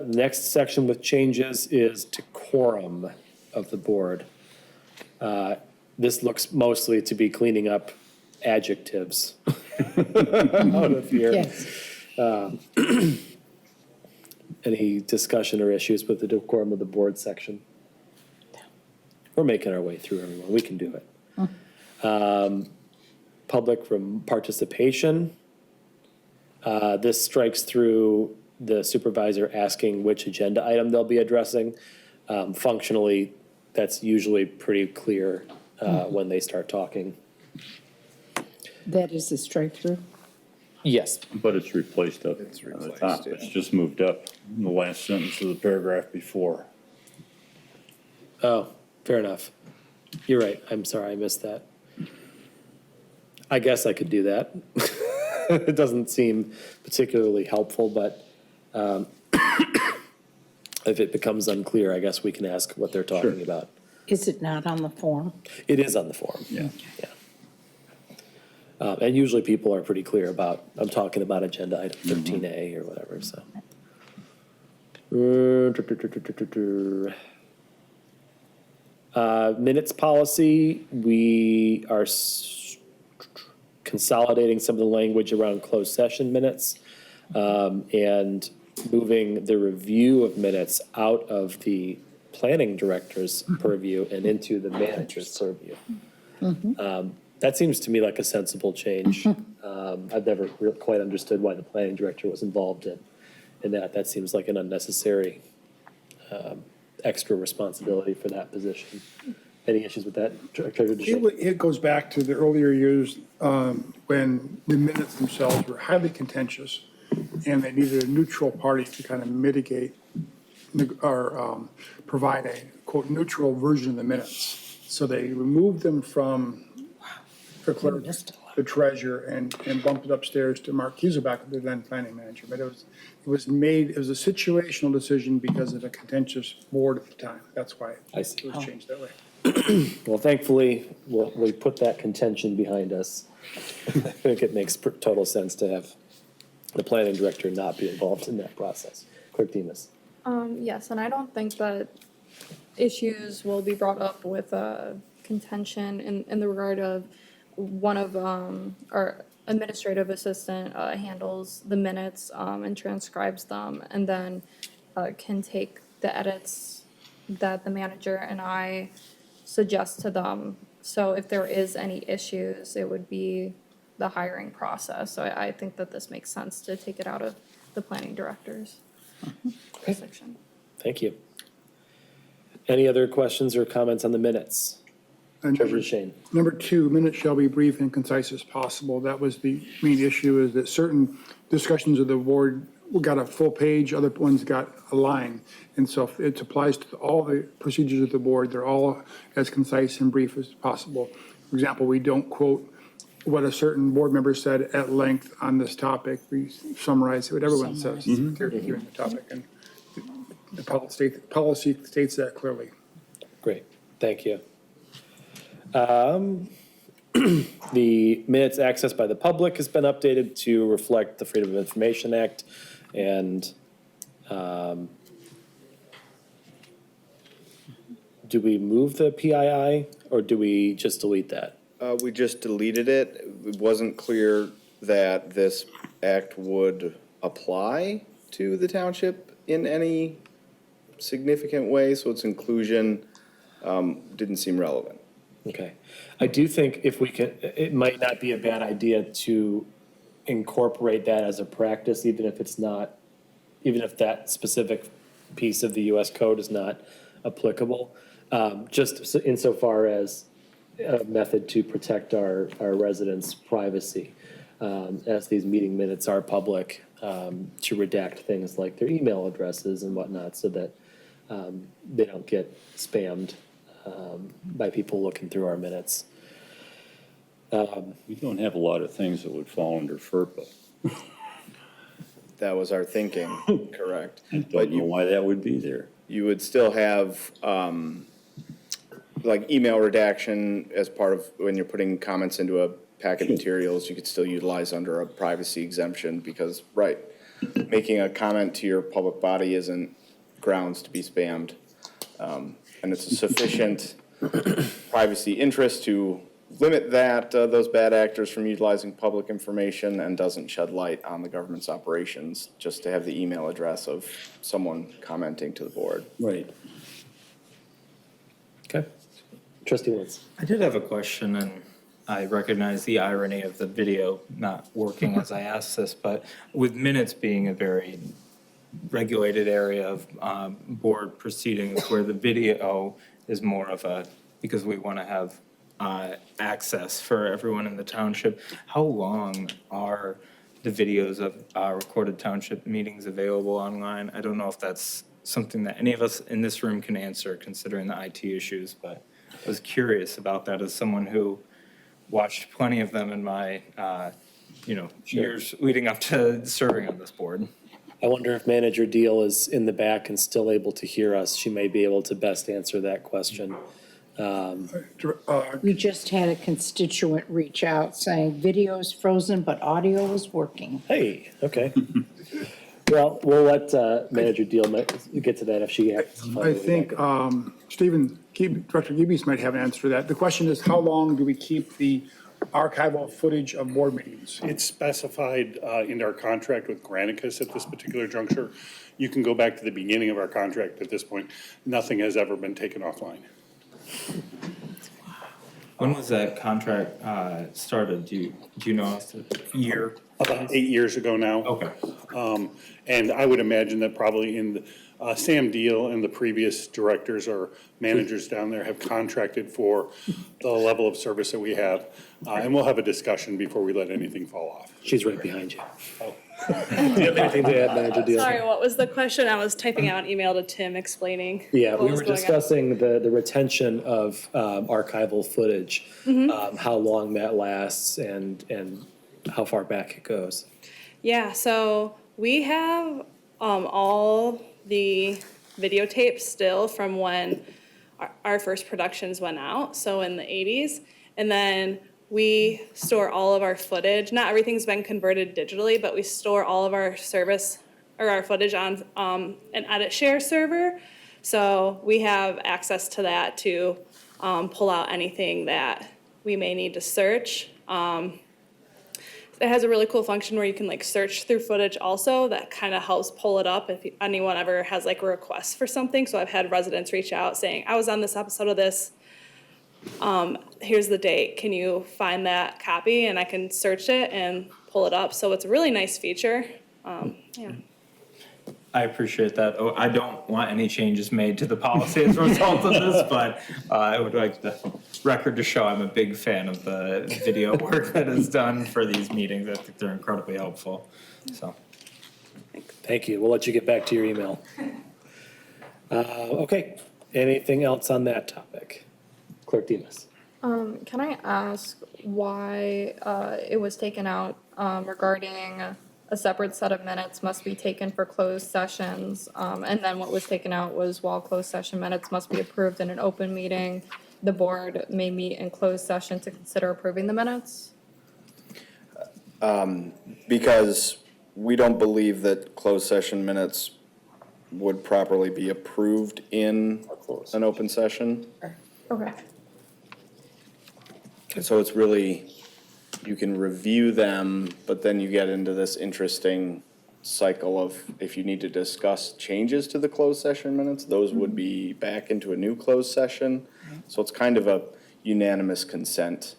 Next section with changes is to quorum of the board. This looks mostly to be cleaning up adjectives out of here. Yes. Any discussion or issues with the decorum of the board section? We're making our way through, everyone. We can do it. Public participation. This strikes through the supervisor asking which agenda item they'll be addressing. Functionally, that's usually pretty clear when they start talking. That is a strike through? Yes. But it's replaced up at the top. It's just moved up in the last sentence of the paragraph before. Oh, fair enough. You're right. I'm sorry, I missed that. I guess I could do that. It doesn't seem particularly helpful, but if it becomes unclear, I guess we can ask what they're talking about. Is it not on the form? It is on the form. Yeah. Yeah. And usually people are pretty clear about, I'm talking about agenda item 13A or whatever, so. Minutes policy, we are consolidating some of the language around closed session minutes and moving the review of minutes out of the planning director's purview and into the manager's purview. That seems to me like a sensible change. I've never quite understood why the planning director was involved in that. That seems like an unnecessary extra responsibility for that position. Any issues with that, Treasurer DeShane? It goes back to the earlier years when the minutes themselves were highly contentious and they needed a neutral party to kind of mitigate or provide a quote neutral version of the minutes. So they removed them from the clerk, the treasurer, and bumped it upstairs to Mark Kieselbach, the then planning manager. But it was a situational decision because of a contentious board at the time. That's why I see. it was changed that way. Well, thankfully, we put that contention behind us. I think it makes total sense to have the planning director not be involved in that process. Clerk Demas. Yes, and I don't think that issues will be brought up with contention in the regard of one of our administrative assistant handles the minutes and transcribes them, and then can take the edits that the manager and I suggest to them. So if there is any issues, it would be the hiring process. So I think that this makes sense to take it out of the planning director's section. Thank you. Any other questions or comments on the minutes? And Treasurer DeShane. Number 2, minutes shall be brief and concise as possible. That was the main issue, is that certain discussions of the board got a full page, other ones got a line. And so if it applies to all the procedures of the board, they're all as concise and brief as possible. For example, we don't quote what a certain board member said at length on this topic. We summarize what everyone says during the topic. And the policy states that clearly. Great, thank you. The minutes accessed by the public has been updated to reflect the Freedom of Information Act, and do we move the PII or do we just delete that? We just deleted it. It wasn't clear that this act would apply to the township in any significant way, so its inclusion didn't seem relevant. Okay. I do think if we could, it might not be a bad idea to incorporate that as a practice, even if it's not, even if that specific piece of the US code is not applicable, just insofar as a method to protect our residents' privacy. As these meeting minutes are public, to redact things like their email addresses and whatnot so that they don't get spammed by people looking through our minutes. We don't have a lot of things that would fall under FERPA. That was our thinking, correct. I don't know why that would be there. You would still have, like email redaction as part of when you're putting comments into a packet materials, you could still utilize under a privacy exemption because, right, making a comment to your public body isn't grounds to be spammed. And it's a sufficient privacy interest to limit that, those bad actors from utilizing public information and doesn't shed light on the government's operations, just to have the email address of someone commenting to the board. Right. Okay. Trustee Wentz. I did have a question, and I recognize the irony of the video not working as I asked this, but with minutes being a very regulated area of board proceedings where the video is more of a, because we want to have access for everyone in the township, how long are the videos of recorded township meetings available online? I don't know if that's something that any of us in this room can answer considering the IT issues, but I was curious about that as someone who watched plenty of them in my, years leading up to serving on this board. I wonder if Manager Deal is in the back and still able to hear us. She may be able to best answer that question. We just had a constituent reach out saying video is frozen, but audio is working. Hey, okay. Well, we'll let Manager Deal get to that if she has. I think Stephen, Director Geebies might have an answer to that. The question is, how long do we keep the archival footage of board meetings? It's specified in our contract with Granicus at this particular juncture. You can go back to the beginning of our contract at this point. Nothing has ever been taken offline. When was that contract started? Do you know a year? About 8 years ago now. Okay. And I would imagine that probably in Sam Deal and the previous directors or managers down there have contracted for the level of service that we have. And we'll have a discussion before we let anything fall off. She's right behind you. Do you have anything to add, Manager Deal? Sorry, what was the question? I was typing out an email to Tim explaining. Yeah, what we was were going on. discussing the retention of archival footage, how long that lasts and how far back it goes. Yeah, so we have all the videotapes still from when our first productions went out, so in the 80s. And then we store all of our footage. Not everything's been converted digitally, but we store all of our service or our footage on an edit share server. So we have access to that to pull out anything that we may need to search. It has a really cool function where you can like search through footage also that kind of helps pull it up if anyone ever has like a request for something. So I've had residents reach out saying, I was on this episode of this. Here's the date. Can you find that copy? And I can search it and pull it up. So it's a really nice feature. Yeah. I appreciate that. Oh, I don't want any changes made to the policy as a result of this, but I would like the record to show I'm a big fan of the video work that is done for these meetings. I think they're incredibly helpful. So, Thank you. We'll let you get back to your email. Okay. Anything else on that topic? Clerk Demas. Can I ask why it was taken out regarding a separate set of minutes must be taken for closed sessions, and then what was taken out was while closed session minutes must be approved in an open meeting, the board may meet in closed session to consider approving the minutes? Because we don't believe that closed session minutes would properly be approved in an open session. Okay. So it's really, you can review them, but then you get into this interesting cycle of if you need to discuss changes to the closed session minutes, those would be back into a new closed session. So it's kind of a unanimous consent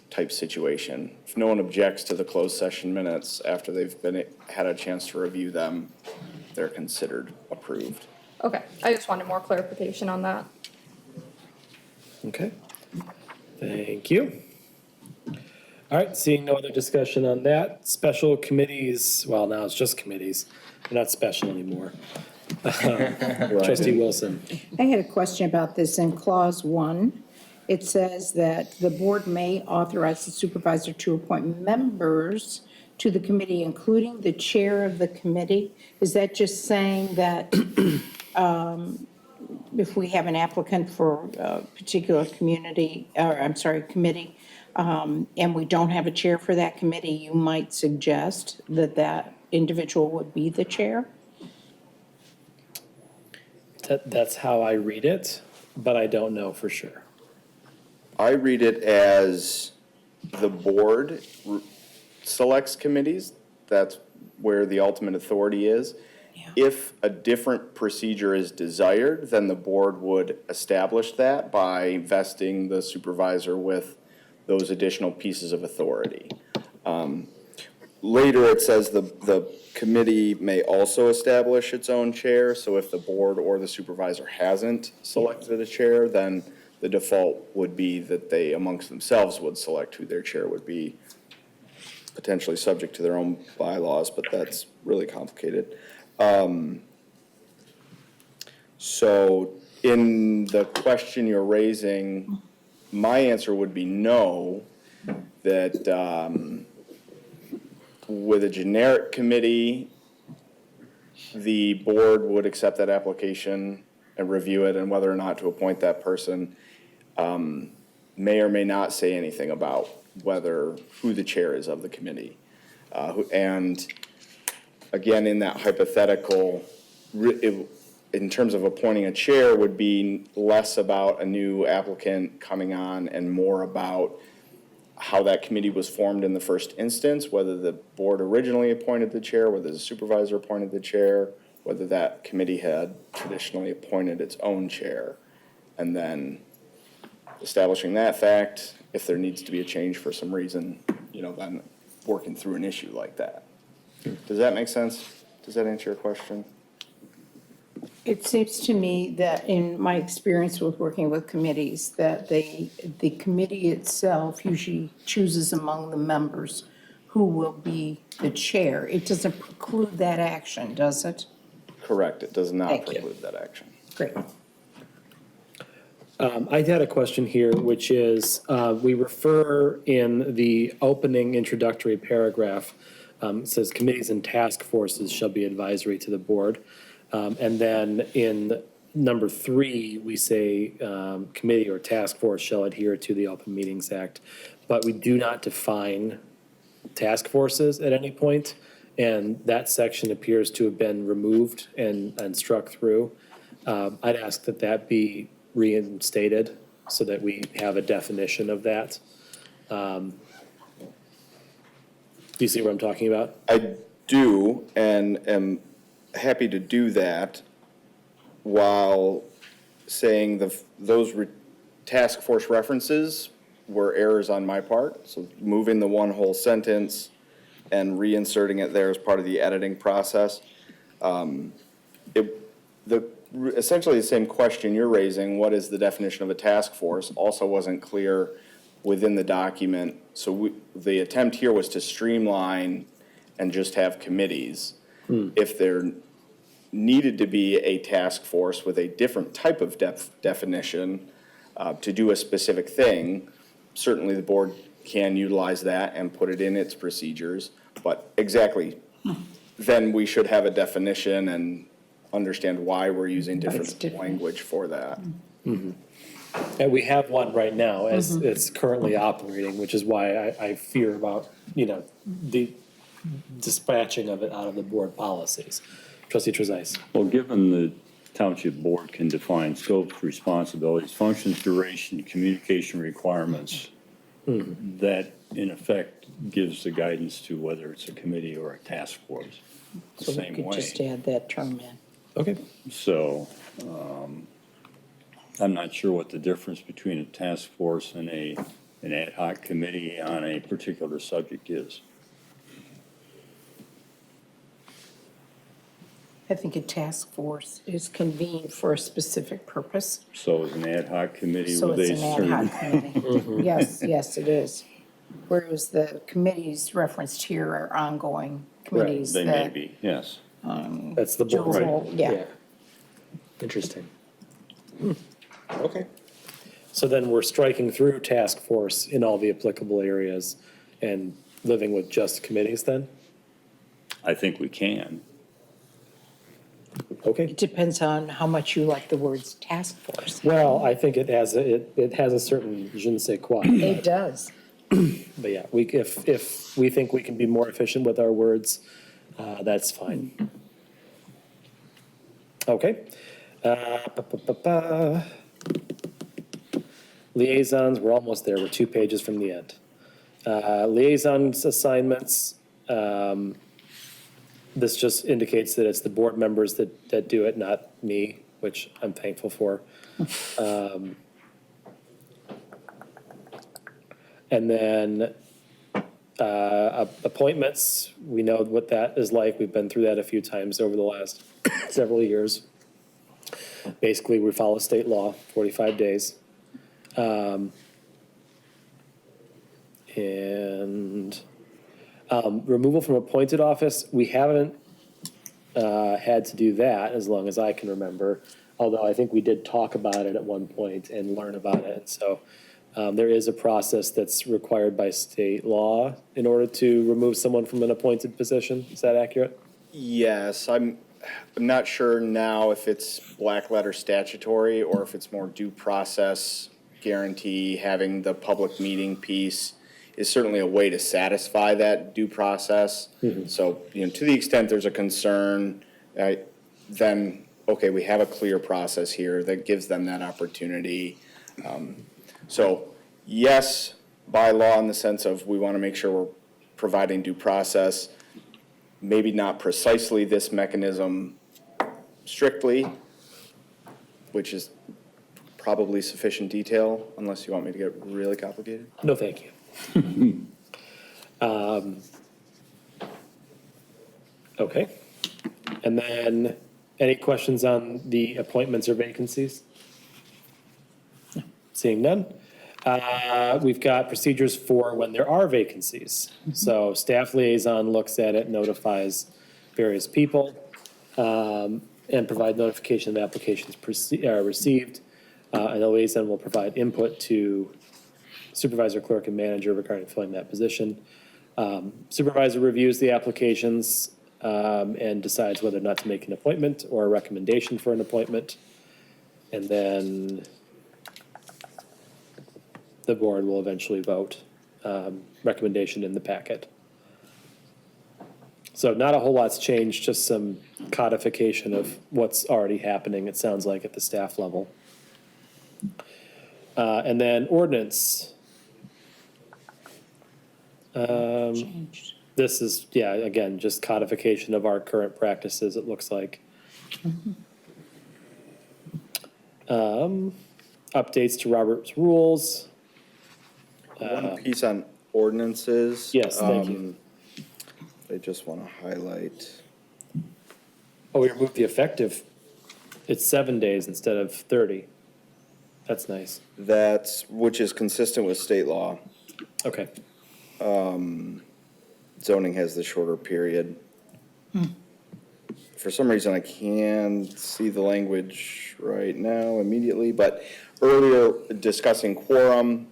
type situation. If no one objects to the closed session minutes after they've had a chance to review them, they're considered approved. Okay, I just wanted more clarification on that. Okay. Thank you. All right, seeing no other discussion on that, special committees, well, now it's just committees. They're not special anymore. Trustee Wilson. I had a question about this in clause 1. It says that the board may authorize the supervisor to appoint members to the committee, including the chair of the committee. Is that just saying that if we have an applicant for a particular community, or I'm sorry, committee, and we don't have a chair for that committee, you might suggest that that individual would be the chair? That's how I read it, but I don't know for sure. I read it as the board selects committees. That's where the ultimate authority is. If a different procedure is desired, then the board would establish that by vesting the supervisor with those additional pieces of authority. Later, it says the committee may also establish its own chair. So if the board or the supervisor hasn't selected a chair, then the default would be that they amongst themselves would select who their chair would be, potentially subject to their own bylaws, but that's really complicated. So in the question you're raising, my answer would be no, that with a generic committee, the board would accept that application and review it, and whether or not to appoint that person may or may not say anything about who the chair is of the committee. And again, in that hypothetical, in terms of appointing a chair, would be less about a new applicant coming on and more about how that committee was formed in the first instance, whether the board originally appointed the chair, whether the supervisor appointed the chair, whether that committee had traditionally appointed its own chair, and then establishing that fact, if there needs to be a change for some reason, then working through an issue like that. Does that make sense? Does that answer your question? It seems to me that in my experience with working with committees, that the committee itself usually chooses among the members who will be the chair. It doesn't preclude that action, does it? Correct. It does not Thank you. preclude that action. Great. I had a question here, which is, we refer in the opening introductory paragraph, it says committees and task forces shall be advisory to the board. And then in number 3, we say committee or task force shall adhere to the Open Meetings Act. But we do not define task forces at any point, and that section appears to have been removed and struck through. I'd ask that that be reinstated so that we have a definition of that. Do you see what I'm talking about? I do, and am happy to do that while saying those task force references were errors on my part. So moving the one whole sentence and reinserting it there as part of the editing process. Essentially the same question you're raising, what is the definition of a task force, also wasn't clear within the document. So the attempt here was to streamline and just have committees. If there needed to be a task force with a different type of definition to do a specific thing, certainly the board can utilize that and put it in its procedures. But exactly, then we should have a definition and understand why we're using different language for that. And we have one right now as it's currently operating, which is why I fear about, the dispatching of it out of the board policies. Trustee Trezise. Well, given the township board can define scope, responsibilities, functions, duration, communication requirements that in effect gives the guidance to whether it's a committee or a task force. The So we same could way. just add that term in. Okay. So, I'm not sure what the difference between a task force and an ad hoc committee on a particular subject is. I think a task force is convened for a specific purpose. So is an ad hoc committee So with it's a an ad certain. hoc committee. Yes, it is. Whereas the committees referenced here are ongoing committees They may that. be, yes. That's the board. Joel, yeah. Interesting. Okay. So then we're striking through task force in all the applicable areas and living with just committees then? I think we can. Okay. It depends on how much you like the words task force. Well, I think it has, it has a certain je ne sais quoi. It does. But yeah, if we think we can be more efficient with our words, that's fine. Okay. Liaisons, we're almost there. We're 2 pages from the end. Liaisons assignments, this just indicates that it's the board members that do it, not me, which I'm thankful for. And then appointments, we know what that is like. We've been through that a few times over the last several years. Basically, we follow state law, 45 days. And removal from appointed office, we haven't had to do that as long as I can remember, although I think we did talk about it at one point and learn about it. So there is a process that's required by state law in order to remove someone from an appointed position. Is that accurate? Yes, I'm not sure now if it's black letter statutory or if it's more due process guarantee. Having the public meeting piece is certainly a way to satisfy that due process. So, to the extent there's a concern, then, okay, we have a clear process here that gives them that opportunity. So, yes, by law in the sense of we want to make sure we're providing due process, maybe not precisely this mechanism strictly, which is probably sufficient detail, unless you want me to get really complicated. No, thank you. Okay. And then, any questions on the appointments or vacancies? Seeing none. We've got procedures for when there are vacancies. So staff liaison looks at it, notifies various people, and provide notification of applications received. And the liaison will provide input to supervisor, clerk, and manager regarding filling that position. Supervisor reviews the applications and decides whether or not to make an appointment or a recommendation for an appointment. And then the board will eventually vote recommendation in the packet. So not a whole lot's changed, just some codification of what's already happening, it sounds like, at the staff level. And then ordinance. This is, yeah, again, just codification of our current practices, it looks like. Updates to Robert's rules. One piece on ordinances. Yes, thank you. I just want to highlight. Oh, we removed the effective. It's 7 days instead of 30. That's nice. Which is consistent with state law. Okay. Zoning has the shorter period. For some reason, I can't see the language right now immediately, but earlier discussing quorum,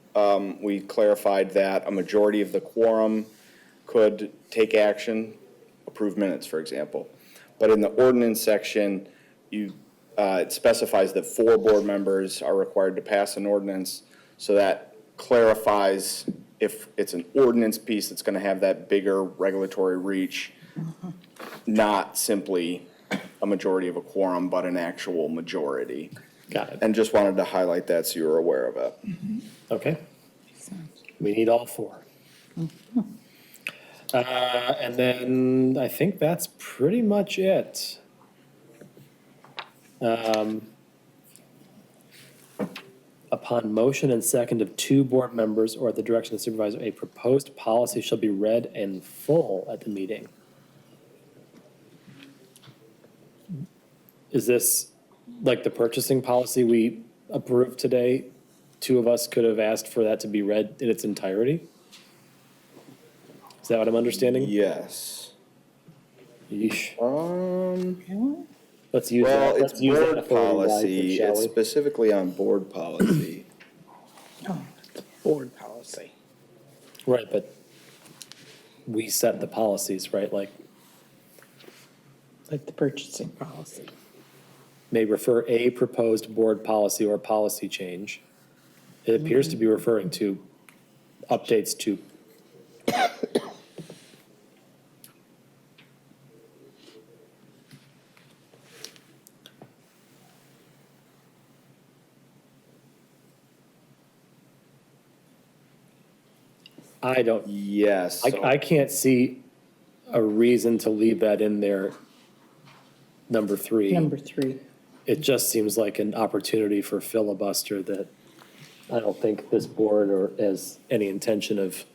we clarified that a majority of the quorum could take action, approve minutes, for example. But in the ordinance section, it specifies that 4 board members are required to pass an ordinance, so that clarifies if it's an ordinance piece that's going to have that bigger regulatory reach, not simply a majority of a quorum, but an actual majority. Got it. And just wanted to highlight that so you were aware of it. Okay. We need all four. And then I think that's pretty much it. Upon motion and second of two board members or at the direction of the supervisor, a proposed policy shall be read in full at the meeting. Is this like the purchasing policy we approved today? Two of us could have asked for that to be read in its entirety? Is that what I'm understanding? Yes. Yeesh. Well, that. it's board policy. It's specifically on board policy. Board policy. Right, but we set the policies, right? Like Like the purchasing policy. may refer a proposed board policy or policy change. It appears to be referring to updates to. I don't, Yes. I can't see a reason to leave that in there, number 3. Number 3. It just seems like an opportunity for filibuster that I don't think this board or has any intention of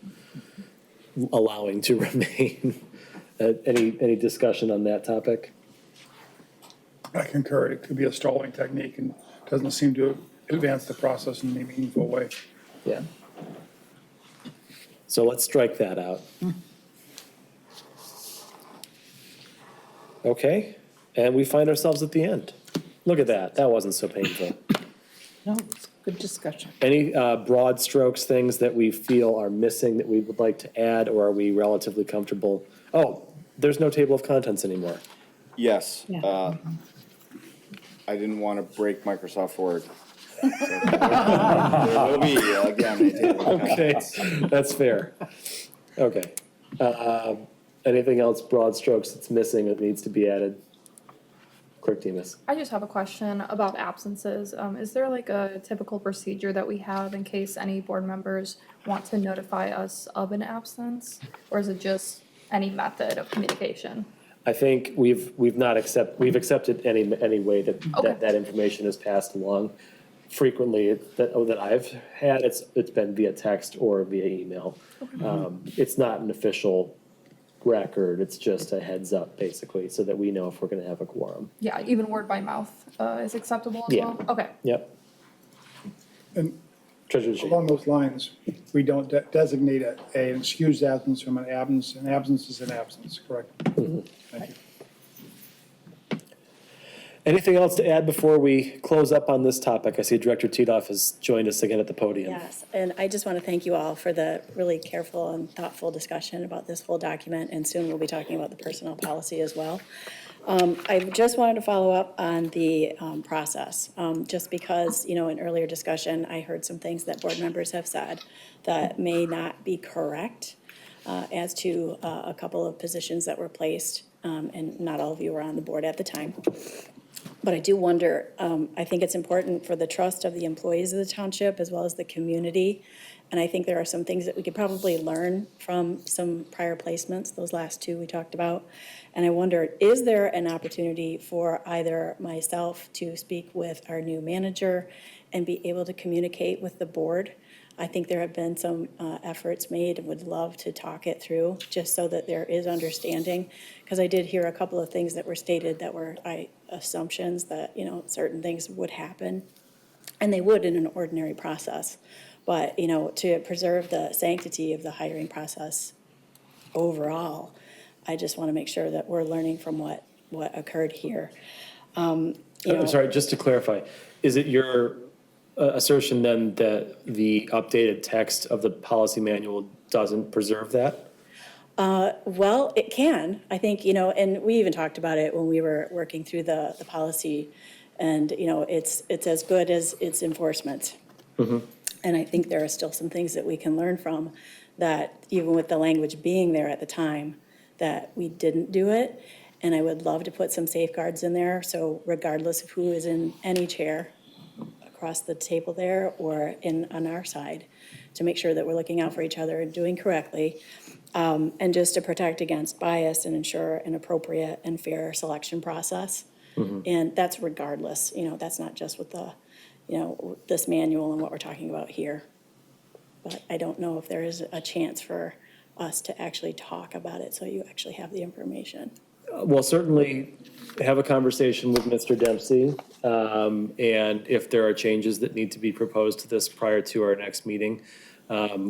allowing to remain. Any discussion on that topic? I concur. It could be a stalling technique and doesn't seem to advance the process in any meaningful way. Yeah. So let's strike that out. Okay, and we find ourselves at the end. Look at that, that wasn't so painful. No, it's good discussion. Any broad strokes, things that we feel are missing that we would like to add, or are we relatively comfortable? Oh, there's no table of contents anymore. Yes. Yeah. I didn't want to break Microsoft Word. So there will be, again, a table of Okay, contents. that's fair. Okay. Anything else, broad strokes, that's missing that needs to be added? Clerk Demas. I just have a question about absences. Is there like a typical procedure that we have in case any board members want to notify us of an absence? Or is it just any method of communication? I think we've accepted any way that, Okay. that information is passed along. Frequently, that I've had, it's been via text or via email. It's not an official record, it's just a heads up, basically, so that we know if we're gonna have a quorum. Yeah, even word by mouth is acceptable as Yeah. well? Okay. Yep. And Treasurer Sheet. along those lines, we don't designate an excused absence from an absence. An absence is an absence, correct? Thank you. Anything else to add before we close up on this topic? I see Director Titoff has joined us again at the podium. Yes, and I just want to thank you all for the really careful and thoughtful discussion about this whole document, and soon we'll be talking about the personnel policy as well. I just wanted to follow up on the process, just because, in earlier discussion, I heard some things that board members have said that may not be correct as to a couple of positions that were placed, and not all of you were on the board at the time. But I do wonder, I think it's important for the trust of the employees of the township as well as the community. And I think there are some things that we could probably learn from some prior placements, those last two we talked about. And I wonder, is there an opportunity for either myself to speak with our new manager and be able to communicate with the board? I think there have been some efforts made and would love to talk it through, just so that there is understanding. Because I did hear a couple of things that were stated that were assumptions that, certain things would happen. And they would in an ordinary process. But, to preserve the sanctity of the hiring process overall, I just want to make sure that we're learning from what occurred here. I'm sorry, just to clarify, is it your assertion then that the updated text of the policy manual doesn't preserve that? Well, it can, I think, and we even talked about it when we were working through the policy. And, it's as good as its enforcement. And I think there are still some things that we can learn from that, even with the language being there at the time, that we didn't do it. And I would love to put some safeguards in there, so regardless of who is in any chair across the table there or on our side, to make sure that we're looking out for each other and doing correctly, and just to protect against bias and ensure an appropriate and fair selection process. And that's regardless, that's not just with the, this manual and what we're talking about here. But I don't know if there is a chance for us to actually talk about it, so you actually have the information. We'll certainly have a conversation with Mr. Dempsey, and if there are changes that need to be proposed to this prior to our next meeting,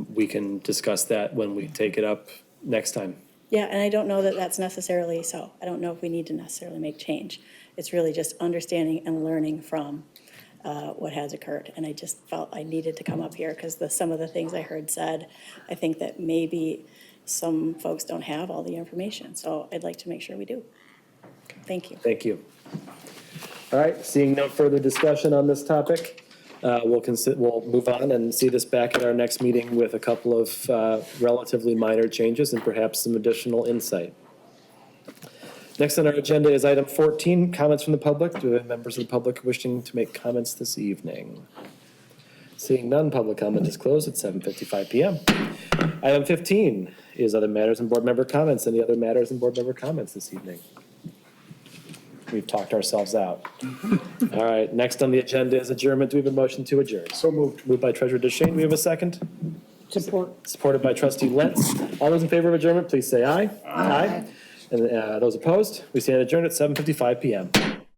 we can discuss that when we take it up next time. Yeah, and I don't know that that's necessarily so. I don't know if we need to necessarily make change. It's really just understanding and learning from what has occurred. And I just felt I needed to come up here because some of the things I heard said, I think that maybe some folks don't have all the information. So I'd like to make sure we do. Thank you. Thank you. All right, seeing no further discussion on this topic, we'll move on and see this back at our next meeting with a couple of relatively minor changes and perhaps some additional insight. Next on our agenda is item 14, comments from the public. Do we have members of the public wishing to make comments this evening? Seeing none, public comment is closed at 7:55 p.m. Item 15 is other matters and board member comments. Any other matters and board member comments this evening? We've talked ourselves out. All right, next on the agenda is adjournment. Do we have a motion to adjourn? So moved. Moved by Treasurer DeShane. Do we have a second? Support. Supported by Trustee Lentz. All those in favor of adjournment, please say aye. Aye. And those opposed, we stand adjourned at 7:55 p.m.